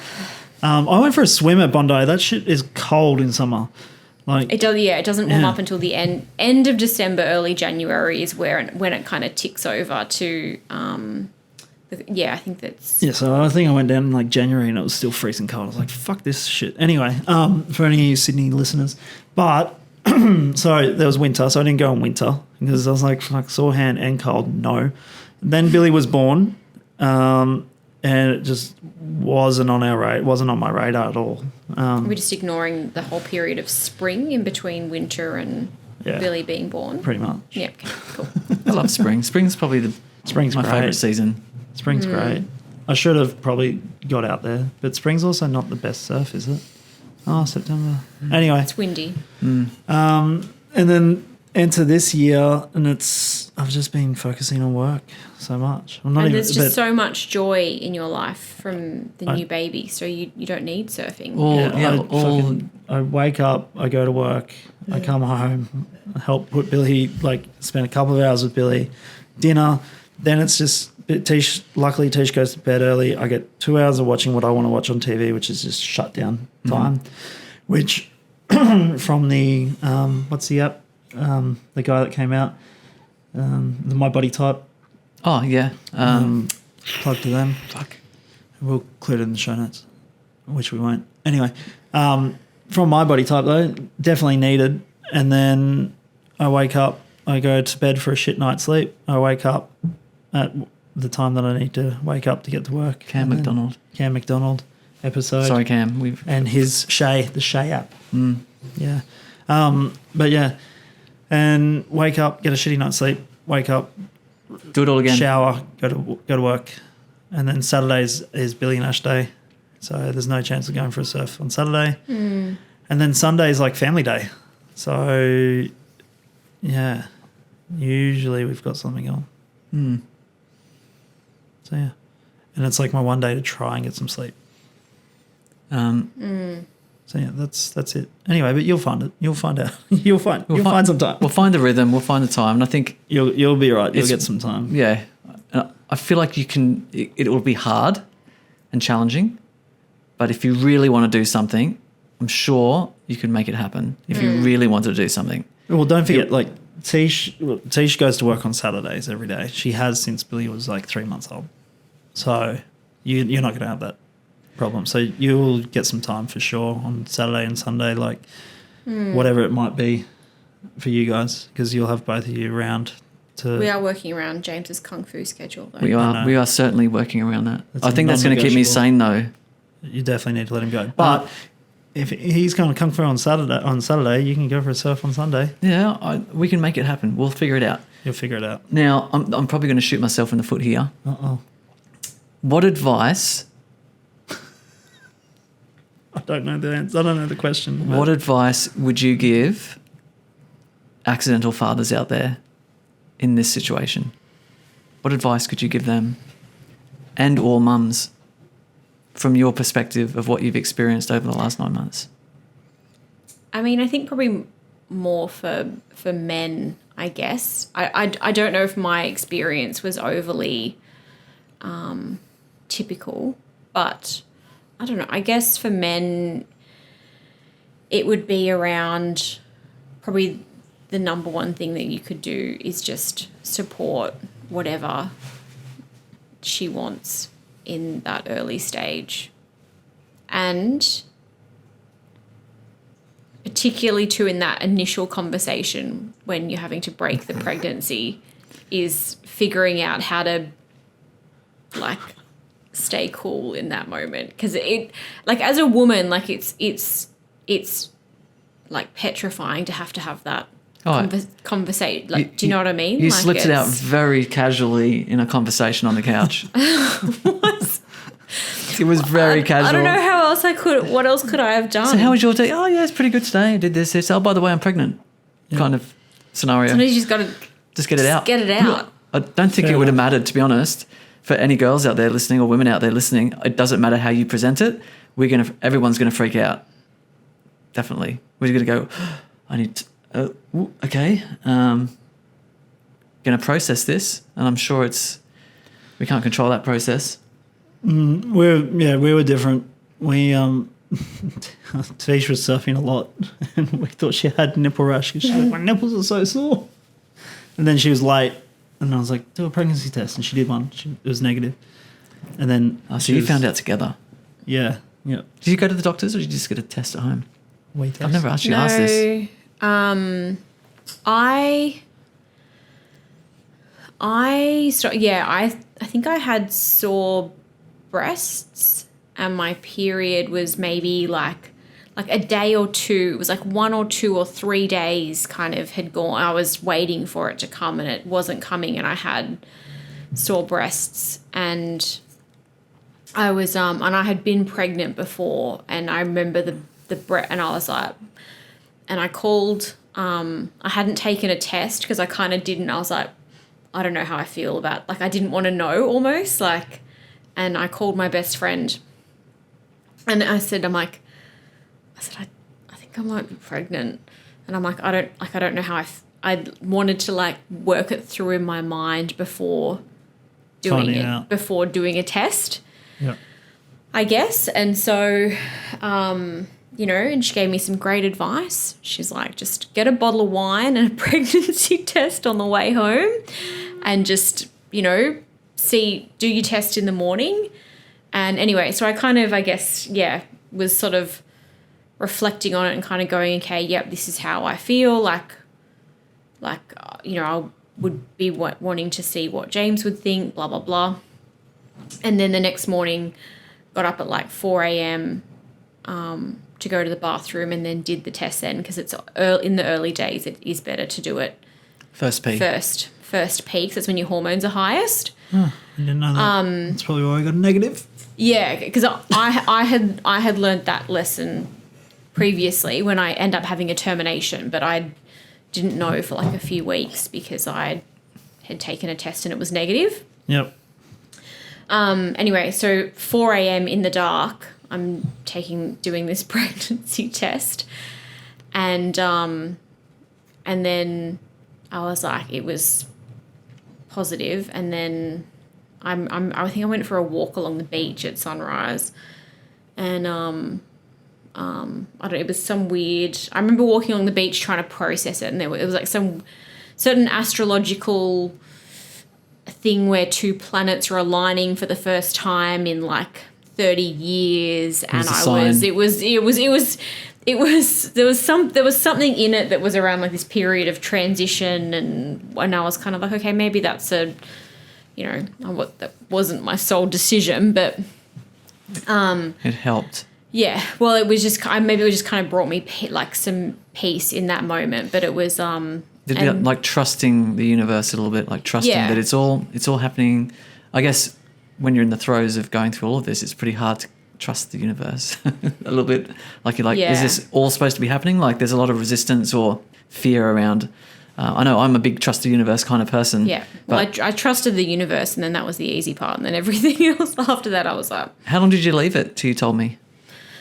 I went for a swim at Bondi. That shit is cold in summer. Like It does. Yeah, it doesn't warm Yeah. up until the end of December, early January is when it kind of ticks over to. I think that's. yeah. So I think I went down in like January and it was still freezing cold. I was like, fuck this shit. Anyway, for any of you Sydney listeners, but so there was winter, so I didn't go in winter because I was like, fuck, sore hand and cold. No. Then Billy was born. And it just wasn't on my radar at all. We're just ignoring the whole period of spring in between winter and Yeah. Billy being born. Pretty much. Yeah. Okay. Cool. I love spring. Spring's probably Spring's my great. favourite season. Spring's great. I should have probably got out there, but spring's also not the best surf, is it? Oh, September. Anyway, It's windy. and then enter this year, and I've just been focusing on work so much. I'm not And even. there's just but- so much joy in your life from the new baby, so you don't need surfing. I wake up, I go to work, I come home, I help put Billy, spend a couple of hours with Billy, dinner. Then it's just, luckily Tish goes to bed early. I get 2 hours of watching what I want to watch on TV, which is just shutdown time, which from the, what's the app? The guy that came out, the My Body Type. Oh, yeah. Plug to them. Fuck. We'll include it in the show notes, which we won't. Anyway, from My Body Type, though, definitely needed. And then I wake up, I go to bed for a shit night's sleep. I wake up at the time that I need to wake up to get to work. Cam McDonald episode. Sorry, Cam. And his the Shay app. Yeah. But yeah. And wake up, get a shitty night's sleep, wake up, Do it all again. shower, go to work. And then Saturdays is Billy and Ash Day. So there's no chance of going for a surf on Saturday. And then Sunday is like family day. So, yeah, usually we've got something on. So, yeah. And it's like my one day to try and get some sleep. So, yeah, that's it. Anyway, but you'll find it. You'll find out. You'll find some time. We'll find the rhythm. We'll find the time. And I think You'll be right. You'll It's- get some time. yeah, I feel like you can. It will be hard and challenging, but if you really want to do something, I'm sure you can make it happen. If you really want to do something, Well, don't forget, Tish goes to work on Saturdays every day. She has since Billy was like 3 months old. So you're not going to have that problem. So you'll get some time for sure on Saturday and Sunday, whatever it might be for you guys, because you'll have both of you around. We are working around James's kung fu schedule, though. we are certainly working around that. That's I think that's going to keep me non-negotiable. sane, though. You definitely need to let him go. But if he's going to kung fu on Saturday, you can go for a surf on Sunday. Yeah, we can make it happen. We'll figure it out. You'll figure it out. Now, I'm probably going to shoot myself in the foot here. Uh-oh. What advice? I don't know the answer. I don't know the question. What advice would you give accidental fathers out there in this situation? What advice could you give them and or mums from your perspective of what you've experienced over the last 9 months? I mean, I think probably more for men, I guess. I don't know if my experience was overly typical, but I don't know. I guess for men, it would be around probably the number one thing that you could do is just support whatever she wants in that early stage. And particularly too in that initial conversation when you're having to break the pregnancy is figuring out how like stay cool in that moment, because it, like, as a woman, like it's like petrifying to have that conversation. Like, do you know what I mean? You like, slipped it out very casually in a conversation on the couch. It was very casual. I don't know how else what else could I have done? So how was your day? Oh yeah, it's pretty good today. I did this. Oh, by the way, I'm pregnant. Kind of scenario. Sometimes you just got to get it out. Get it out. I don't think it would have mattered, to be honest, for any girls out there listening or women out there listening. It doesn't matter how you present it. Everyone's gonna freak out. Definitely, we're gonna go. I need to, okay. Gonna process this, and I'm sure we can't control that process. We were different. We Tish was surfing a lot, and we thought she had nipple rash because she's like, my nipples are so sore. And then she was late, and I was like, do a pregnancy test, and she did one. It was negative. And then so you found out together. Yeah. Did you go to the doctors, or did you just get a test at home? Wait, I've never actually asked this. I think I had sore breasts, and my period was maybe like a day or two. It was like 1 or 2 or 3 days kind of had gone. I was waiting for it to come, and it wasn't coming, and I had sore breasts, and I was and I had been pregnant before, and I remember the breath, and I was like, and I called. I hadn't taken a test because I kind of didn't. I was like, I don't know how I feel about, like, I didn't want to know almost, like, and I called my best friend, and I said, I think I might be pregnant, and I'm like, I don't know how I wanted to, like, work it through in my mind before doing it, before doing a test. Yeah. I guess. And so, and she gave me some great advice. She's like, just get a bottle of wine and a pregnancy test on the way home, and just, do your test in the morning. And anyway, so I kind of, I guess, was sort of reflecting on it and kind of going, okay, yep, this is how I feel. I would be wanting to see what James would think, blah, blah, blah. And then the next morning, got up at like 4 a.m. To go to the bathroom, and then did the test then, because it's in the early days, it is better to do it first peak. First peak. So that's when your hormones are highest. I didn't know that. That's probably why I got a negative. Yeah, because I had learned that lesson previously when I end up having a termination, but I didn't know for like a few weeks because I had taken a test and it was negative. Yep. Anyway, so 4 a.m. in the dark, I'm doing this pregnancy test, and then I was like, it was positive, and then I think I went for a walk along the beach at sunrise, and I don't know, it was some weird. I remember walking along the beach trying to process it, and it was like some certain astrological thing where 2 planets are aligning for the first time in like 30 years, and there was something in it that was around like this period of transition, and I was kind of like, okay, maybe that's that wasn't my sole decision, but it helped. Yeah, well, it was just maybe it just kind of brought me like some peace in that moment, but it was like trusting the universe a little bit, like trusting that it's all happening. I guess when you're in the throes of going through all of this, it's pretty hard to trust the universe a little bit. Like you're like, is this all supposed to be happening? Like there's a lot of resistance or fear around. I know I'm a big trust the universe kind of person. Yeah, well, I trusted the universe, and then that was the easy part, and then everything else after that, I was like. How long did you leave it till you told me?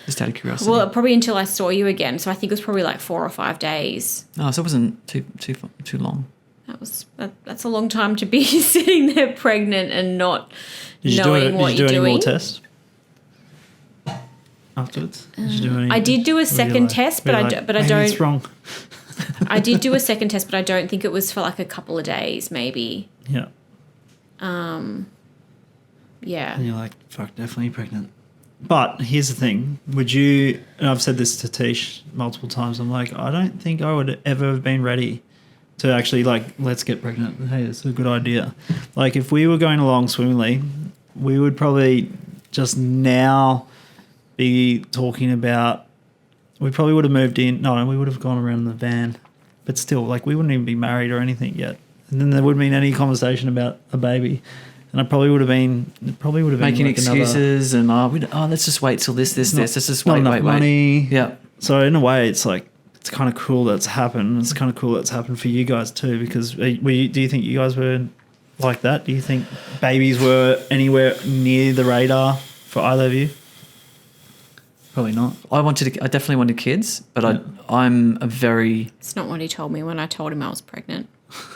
Just out of curiosity. Well, probably until I saw you again. So I think it was probably like 4 or 5 days. Oh, so it wasn't too long. That's a long time to be sitting there pregnant and not knowing what you're doing. Did you do any more tests afterwards? I did do a second test, but I don't. It's wrong. I did do a second test, but I don't think it was for like a couple of days, maybe. Yeah. Yeah. And you're like, fuck, definitely pregnant. But here's the thing. Would you, and I've said this to Tish multiple times, I'm like, I don't think I would ever have been ready to actually like, let's get pregnant. Hey, it's a good idea. Like if we were going along swimmingly we would probably just now be talking about. We probably would have moved in. No, we would have gone around in the van, but still, like we wouldn't even be married or anything yet. And then there wouldn't been any conversation about a baby. And I probably would have been making like excuses and let's just wait till this. Let's just wait. Money. Yeah. So in a way, it's like it's kind of cool that's happened. It's kind of cool that's happened for you guys too. Because do you think you guys were like that? Do you think babies were anywhere near the radar for either of you? Probably not. I definitely wanted kids, but I'm a very. It's not what he told me when I told him I was pregnant.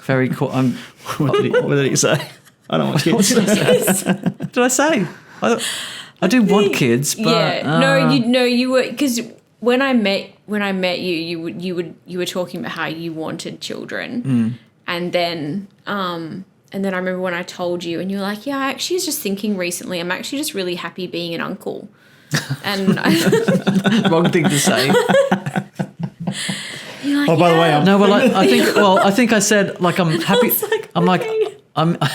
Very cool. What did he say? I don't want kids. What did I say? I do want kids, but you were, because when I met you, you were talking about how you wanted children, and then I remember when I told you, and you were like, yeah, I actually was just thinking recently, I'm actually just really happy being an uncle, and wrong thing to say. You're like, by the way, I think I said like I'm happy. I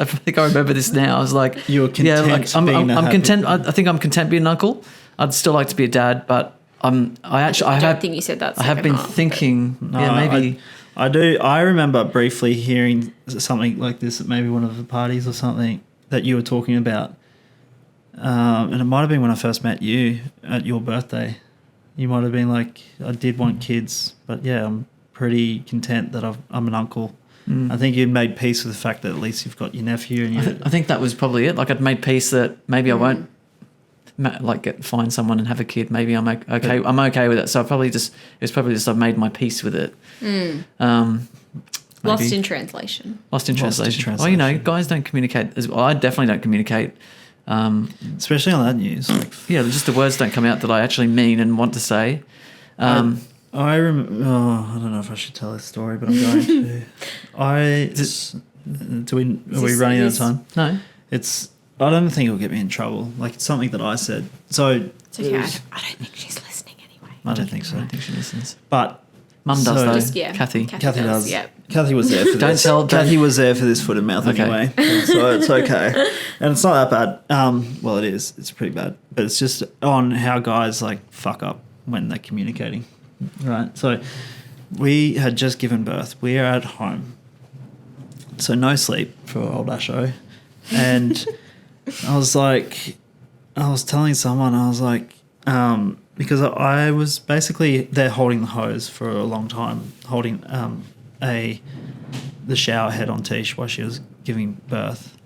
think I remember this now. I was like, you were content. I'm content. I think I'm content being an uncle. I'd still like to be a dad, but I don't think you said that. I have been thinking. Maybe I do. I remember briefly hearing something like this at maybe one of the parties or something that you were talking about, and it might have been when I first met you at your birthday. You might have been like, I did want kids, but yeah, I'm pretty content that I'm an uncle. I think you'd made peace with the fact that at least you've got your nephew. And I think that was probably it. Like I'd made peace that maybe I won't find someone and have a kid. Maybe I'm okay. I'm okay with it. So I've made my peace with it. Lost in translation. Well, guys don't communicate as well. I definitely don't communicate. Especially on that news. Just the words don't come out that I actually mean and want to say. I remember. Oh, I don't know if I should tell this story, but I'm going to. Are we running out of time? No. I don't think it'll get me in trouble. Like it's something that I said. So it's okay. I don't think she's listening anyway. I don't think so. I don't think she listens. But Mum does though. Kathy does. Yeah. Kathy was there for this. Kathy was there for this foot and mouth anyway, so it's okay. And it's not that bad. Well, it is. It's pretty bad, but it's just on how guys like fuck up when they're communicating. Right. So we had just given birth. We are at home, so no sleep for old Asho, and I was telling someone, I was like, because I was basically there holding the hose for a long time, holding the shower head on Tish while she was giving birth,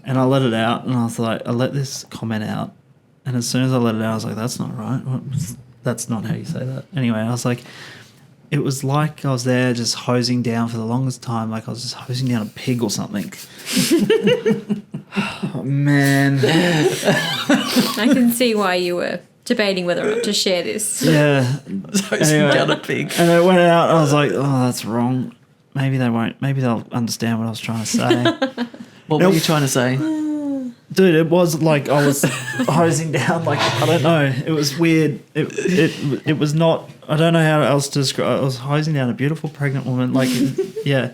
and I let it out, and I was like, I let this comment out, and as soon as I let it out, I was like, that's not right. That's not how you say that. Anyway, I was like, it was like I was there just hosing down for the longest time, like I was just hosing down a pig or something. Oh, man. I can see why you were debating whether or not to share this. Yeah. Hosing down a pig. And it went out, and I was like, oh, that's wrong. Maybe they won't. Maybe they'll understand what I was trying to say. What were you trying to say? Dude, it was like I was hosing down, like, I don't know. It was weird. It was not, I don't know how else to describe. I was hosing down a beautiful pregnant woman. Like, yeah.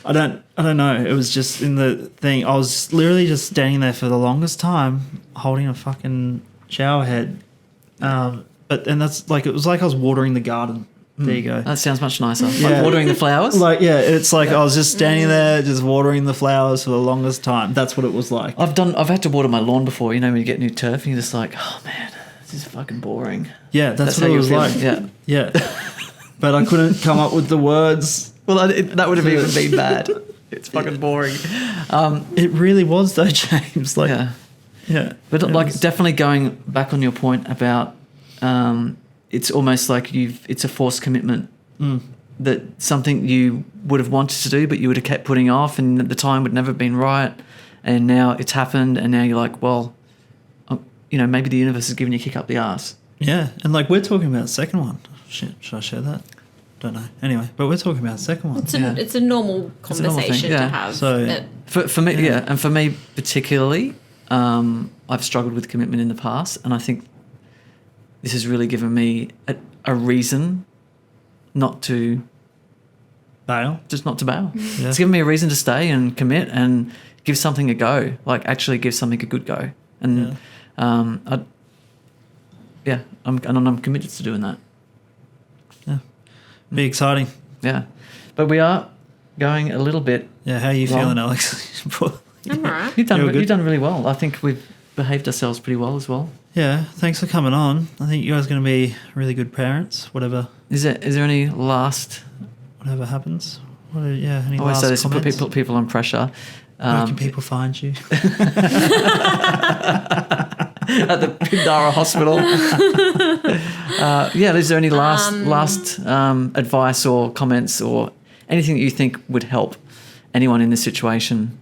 I don't know. It was just in the thing. I was literally just standing there for the longest time holding a fucking shower head. That's like, it was like I was watering the garden. There you go. That sounds much nicer. Yeah. Like watering the flowers? It's like I was just standing there just watering the flowers for the longest time. That's what it was like. I've had to water my lawn before, when you get new turf and you're just like, oh man, this is fucking boring. Yeah, that's what it was like. Yeah. But I couldn't come up with the words. Well, that would have even been bad. It's fucking boring. It really was though, James. Like, yeah. But definitely going back on your point about it's almost like it's a forced commitment that something you would have wanted to do but you would have kept putting off, and at the time would never have been right, and now it's happened, and now you're like, well, maybe the universe is giving you a kick up the arse. Yeah, and like we're talking about the second one. Shit, should I share that? Don't know. Anyway, but we're talking about the second one. It's a normal conversation to have. So for me, and for me particularly, I've struggled with commitment in the past, and I think this has really given me a reason not to Bail. just not to bail. Yeah. It's given me a reason to stay and commit and give something a go, like actually give something a good go. And I'm committed to doing that. Yeah. Be exciting. Yeah. But we are going a little bit. Yeah, how are you Well- feeling, Alex? I'm all right. You've done You're good. you've done really well. I think we've behaved ourselves pretty well as well. Yeah, thanks for coming on. I think you guys are going to be really good parents, whatever Is there any last? happens. Any I always last say this to comments? put people on pressure. Where can people find you? At the Pindara Hospital. Is there any last advice or comments or anything that you think would help anyone in this situation?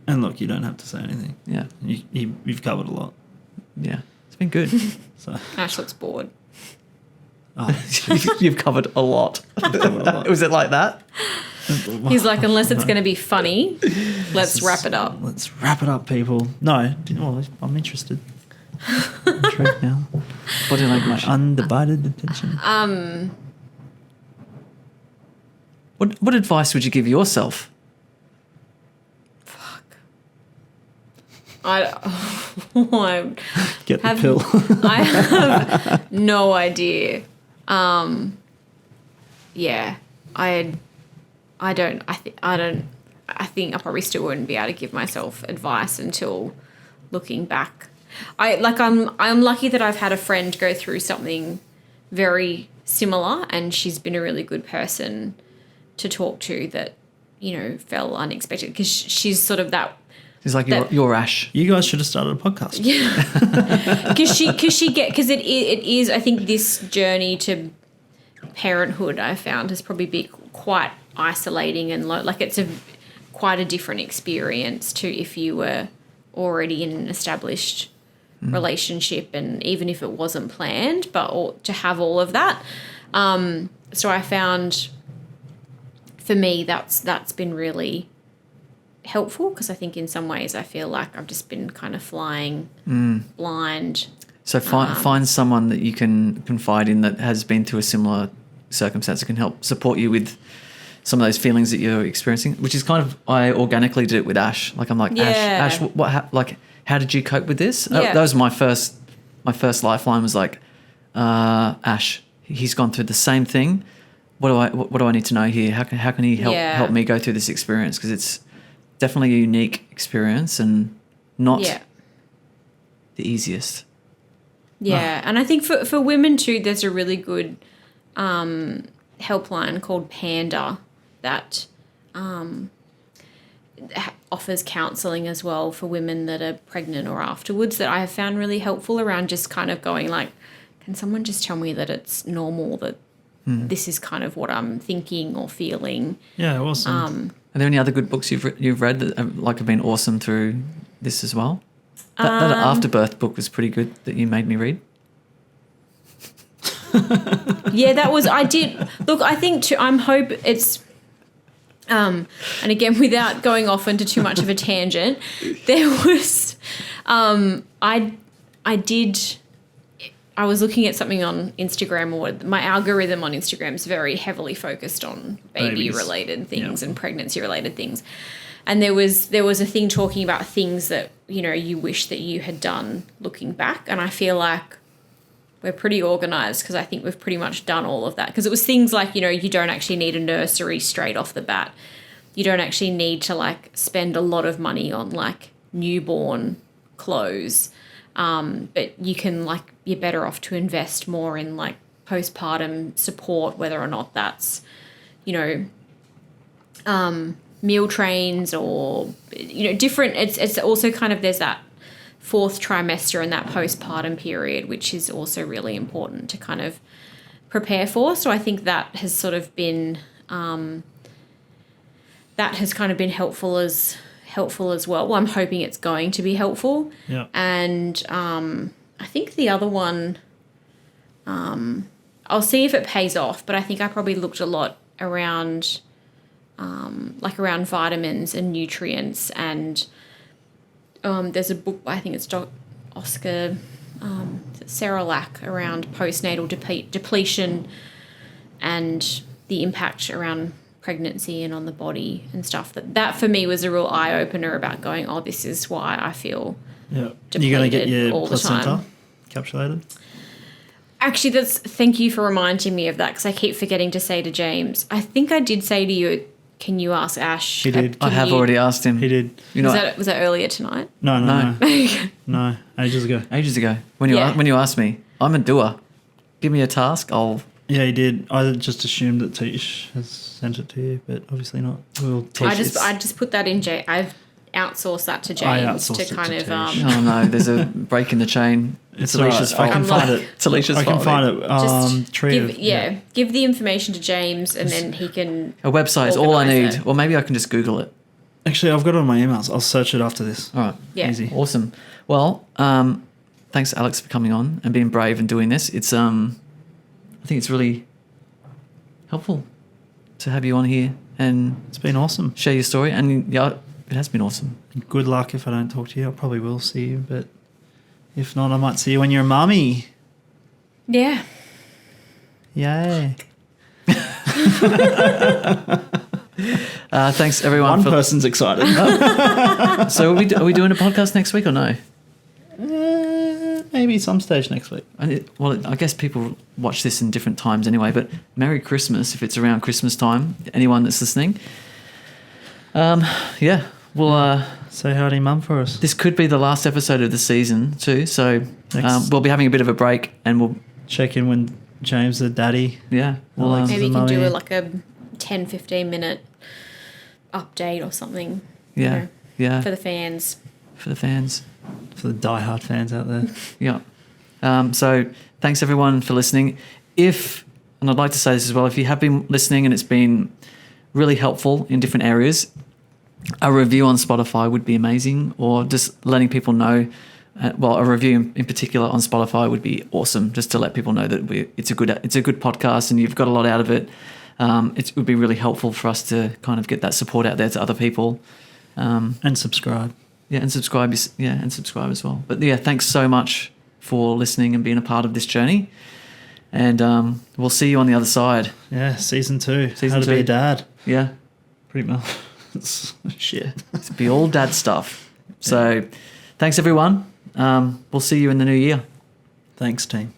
And look, you don't have to say anything. Yeah, You've covered a lot. yeah, it's been good. So Ash looks bored. You've covered a lot. Was it like that? He's like, unless it's going to be funny, let's wrap it up. Let's wrap it up, people. No, well, I'm interested. Intrigued now. Body My language. undivided attention. What advice would you give yourself? I Get the have- pill. I have no idea. Yeah, I don't. I think I probably still wouldn't be able to give myself advice until looking back. I'm lucky that I've had a friend go through something very similar, and she's been a really good person to talk to that, fell unexpected, because she's sort of that. It's like your Ash. You guys should have started a podcast. Because it is, I think this journey to parenthood, I found, has probably been quite isolating and it's quite a different experience to if you were already in an established relationship, and even if it wasn't planned, but to have all of that. So I found, for me, that's been really helpful, because I think in some ways I feel like I've just been kind of flying blind. So find someone that you can confide in that has been through a similar circumstance that can help support you with some of those feelings that you're experiencing, which is kind of, I organically did it with Ash. Like I'm like, Yeah. Ash, how did you cope with this? Yeah. That was my first lifeline was like, Ash, he's gone through the same thing. What do I need to know here? How can he help me go through this experience? Because it's definitely a unique experience and not the easiest. Yeah, and I think for women too, there's a really good helpline called Panda that offers counselling as well for women that are pregnant or afterwards, that I have found really helpful around just kind of going like, can someone just tell me that it's normal, that this is kind of what I'm thinking or feeling. Yeah, awesome. Are there any other good books you've read that have been awesome through this as well? That afterbirth book was pretty good that you made me read. Yeah, I did. Look, I think I'm hope it's, and again, without going off into too much of a tangent, there was, I was looking at something on Instagram, or my algorithm on Instagram is very heavily focused on baby-related things and pregnancy-related things. And there was a thing talking about things that, you wish that you had done looking back. And I feel like we're pretty organised, because I think we've pretty much done all of that. Because it was things like, you don't actually need a nursery straight off the bat. You don't actually need to, spend a lot of money on, newborn clothes. But you can, you're better off to invest more in, postpartum support, whether or not that's, meal trains or, different. It's also kind of, there's that fourth trimester and that postpartum period, which is also really important to kind of prepare for. So I think that has sort of been, helpful as well. Well, I'm hoping it's going to be helpful. Yeah. And I think the other one, I'll see if it pays off, but I think I probably looked a lot around, around vitamins and nutrients. And there's a book, I think it's Oscar Seralac, around postnatal depletion and the impact around pregnancy and on the body and stuff. That for me was a real eye opener about going, oh, this is why I feel Yeah. You're going to get depleted your all the placenta time. encapsulated? Actually, thank you for reminding me of that, because I keep forgetting to say to James. I think I did say to you, can you ask Ash? He did. I have already asked him. He did. You know, Was that earlier tonight? No. No. No, ages ago. ages ago when you Yeah. when you asked me, I'm a doer. Give me a task, I'll. Yeah, he did. I just assumed that Tish has sent it to you, but obviously not. We'll teach I just put that in. I've outsourced that to I James outsourced to it to kind of. Tish. Oh no, there's a break in the chain. It's Alicia's all right. fault. I can find it. It's Alicia's I can fault. find it. Just Tree give, of, give the information to James, and then he can. A website is all I organise need. it. Or maybe I can just Google it. Actually, I've got it on my emails. I'll search it after this. All right. Yeah. Easy. Awesome. Well, thanks, Alex, for coming on and being brave and doing this. It's I think it's really helpful to have you on here and It's been awesome. share your story. And yeah, it has been awesome. Good luck if I don't talk to you. I probably will see you, but if not, I might see you when you're a mummy. Yeah. Yay. Thanks everyone. One for person's excited. So are we doing a podcast next week or no? Maybe some stage next week. Well, I guess people watch this in different times anyway. But Merry Christmas if it's around Christmas time. Anyone that's listening. Yeah. Well, Say howdy, mum, for us. this could be the last episode of the season too. So Next. we'll be having a bit of a break, and we'll Check in when James, the daddy. yeah. We'll, Alex. Maybe you can mummy. do like a 10, 15 minute update or something. you yeah. know, Yeah. For the fans. For the fans. For the diehard fans out there. Yeah. So thanks everyone for listening. And I'd like to say this as well, if you have been listening and it's been really helpful in different areas, a review on Spotify would be amazing, or just letting people know. A review in particular on Spotify would be awesome, just to let people know that it's a good podcast and you've got a lot out of it. It would be really helpful for us to kind of get that support out there to other people. And subscribe. Yeah, and subscribe. Yeah, and subscribe as well. But yeah, thanks so much for listening and being a part of this journey. And we'll see you on the other side. Yeah, season 2. Season How to 2. be a dad. Yeah, Pretty much. Shit. it's be all dad stuff. So, thanks everyone. We'll see you in the new year. Thanks, team.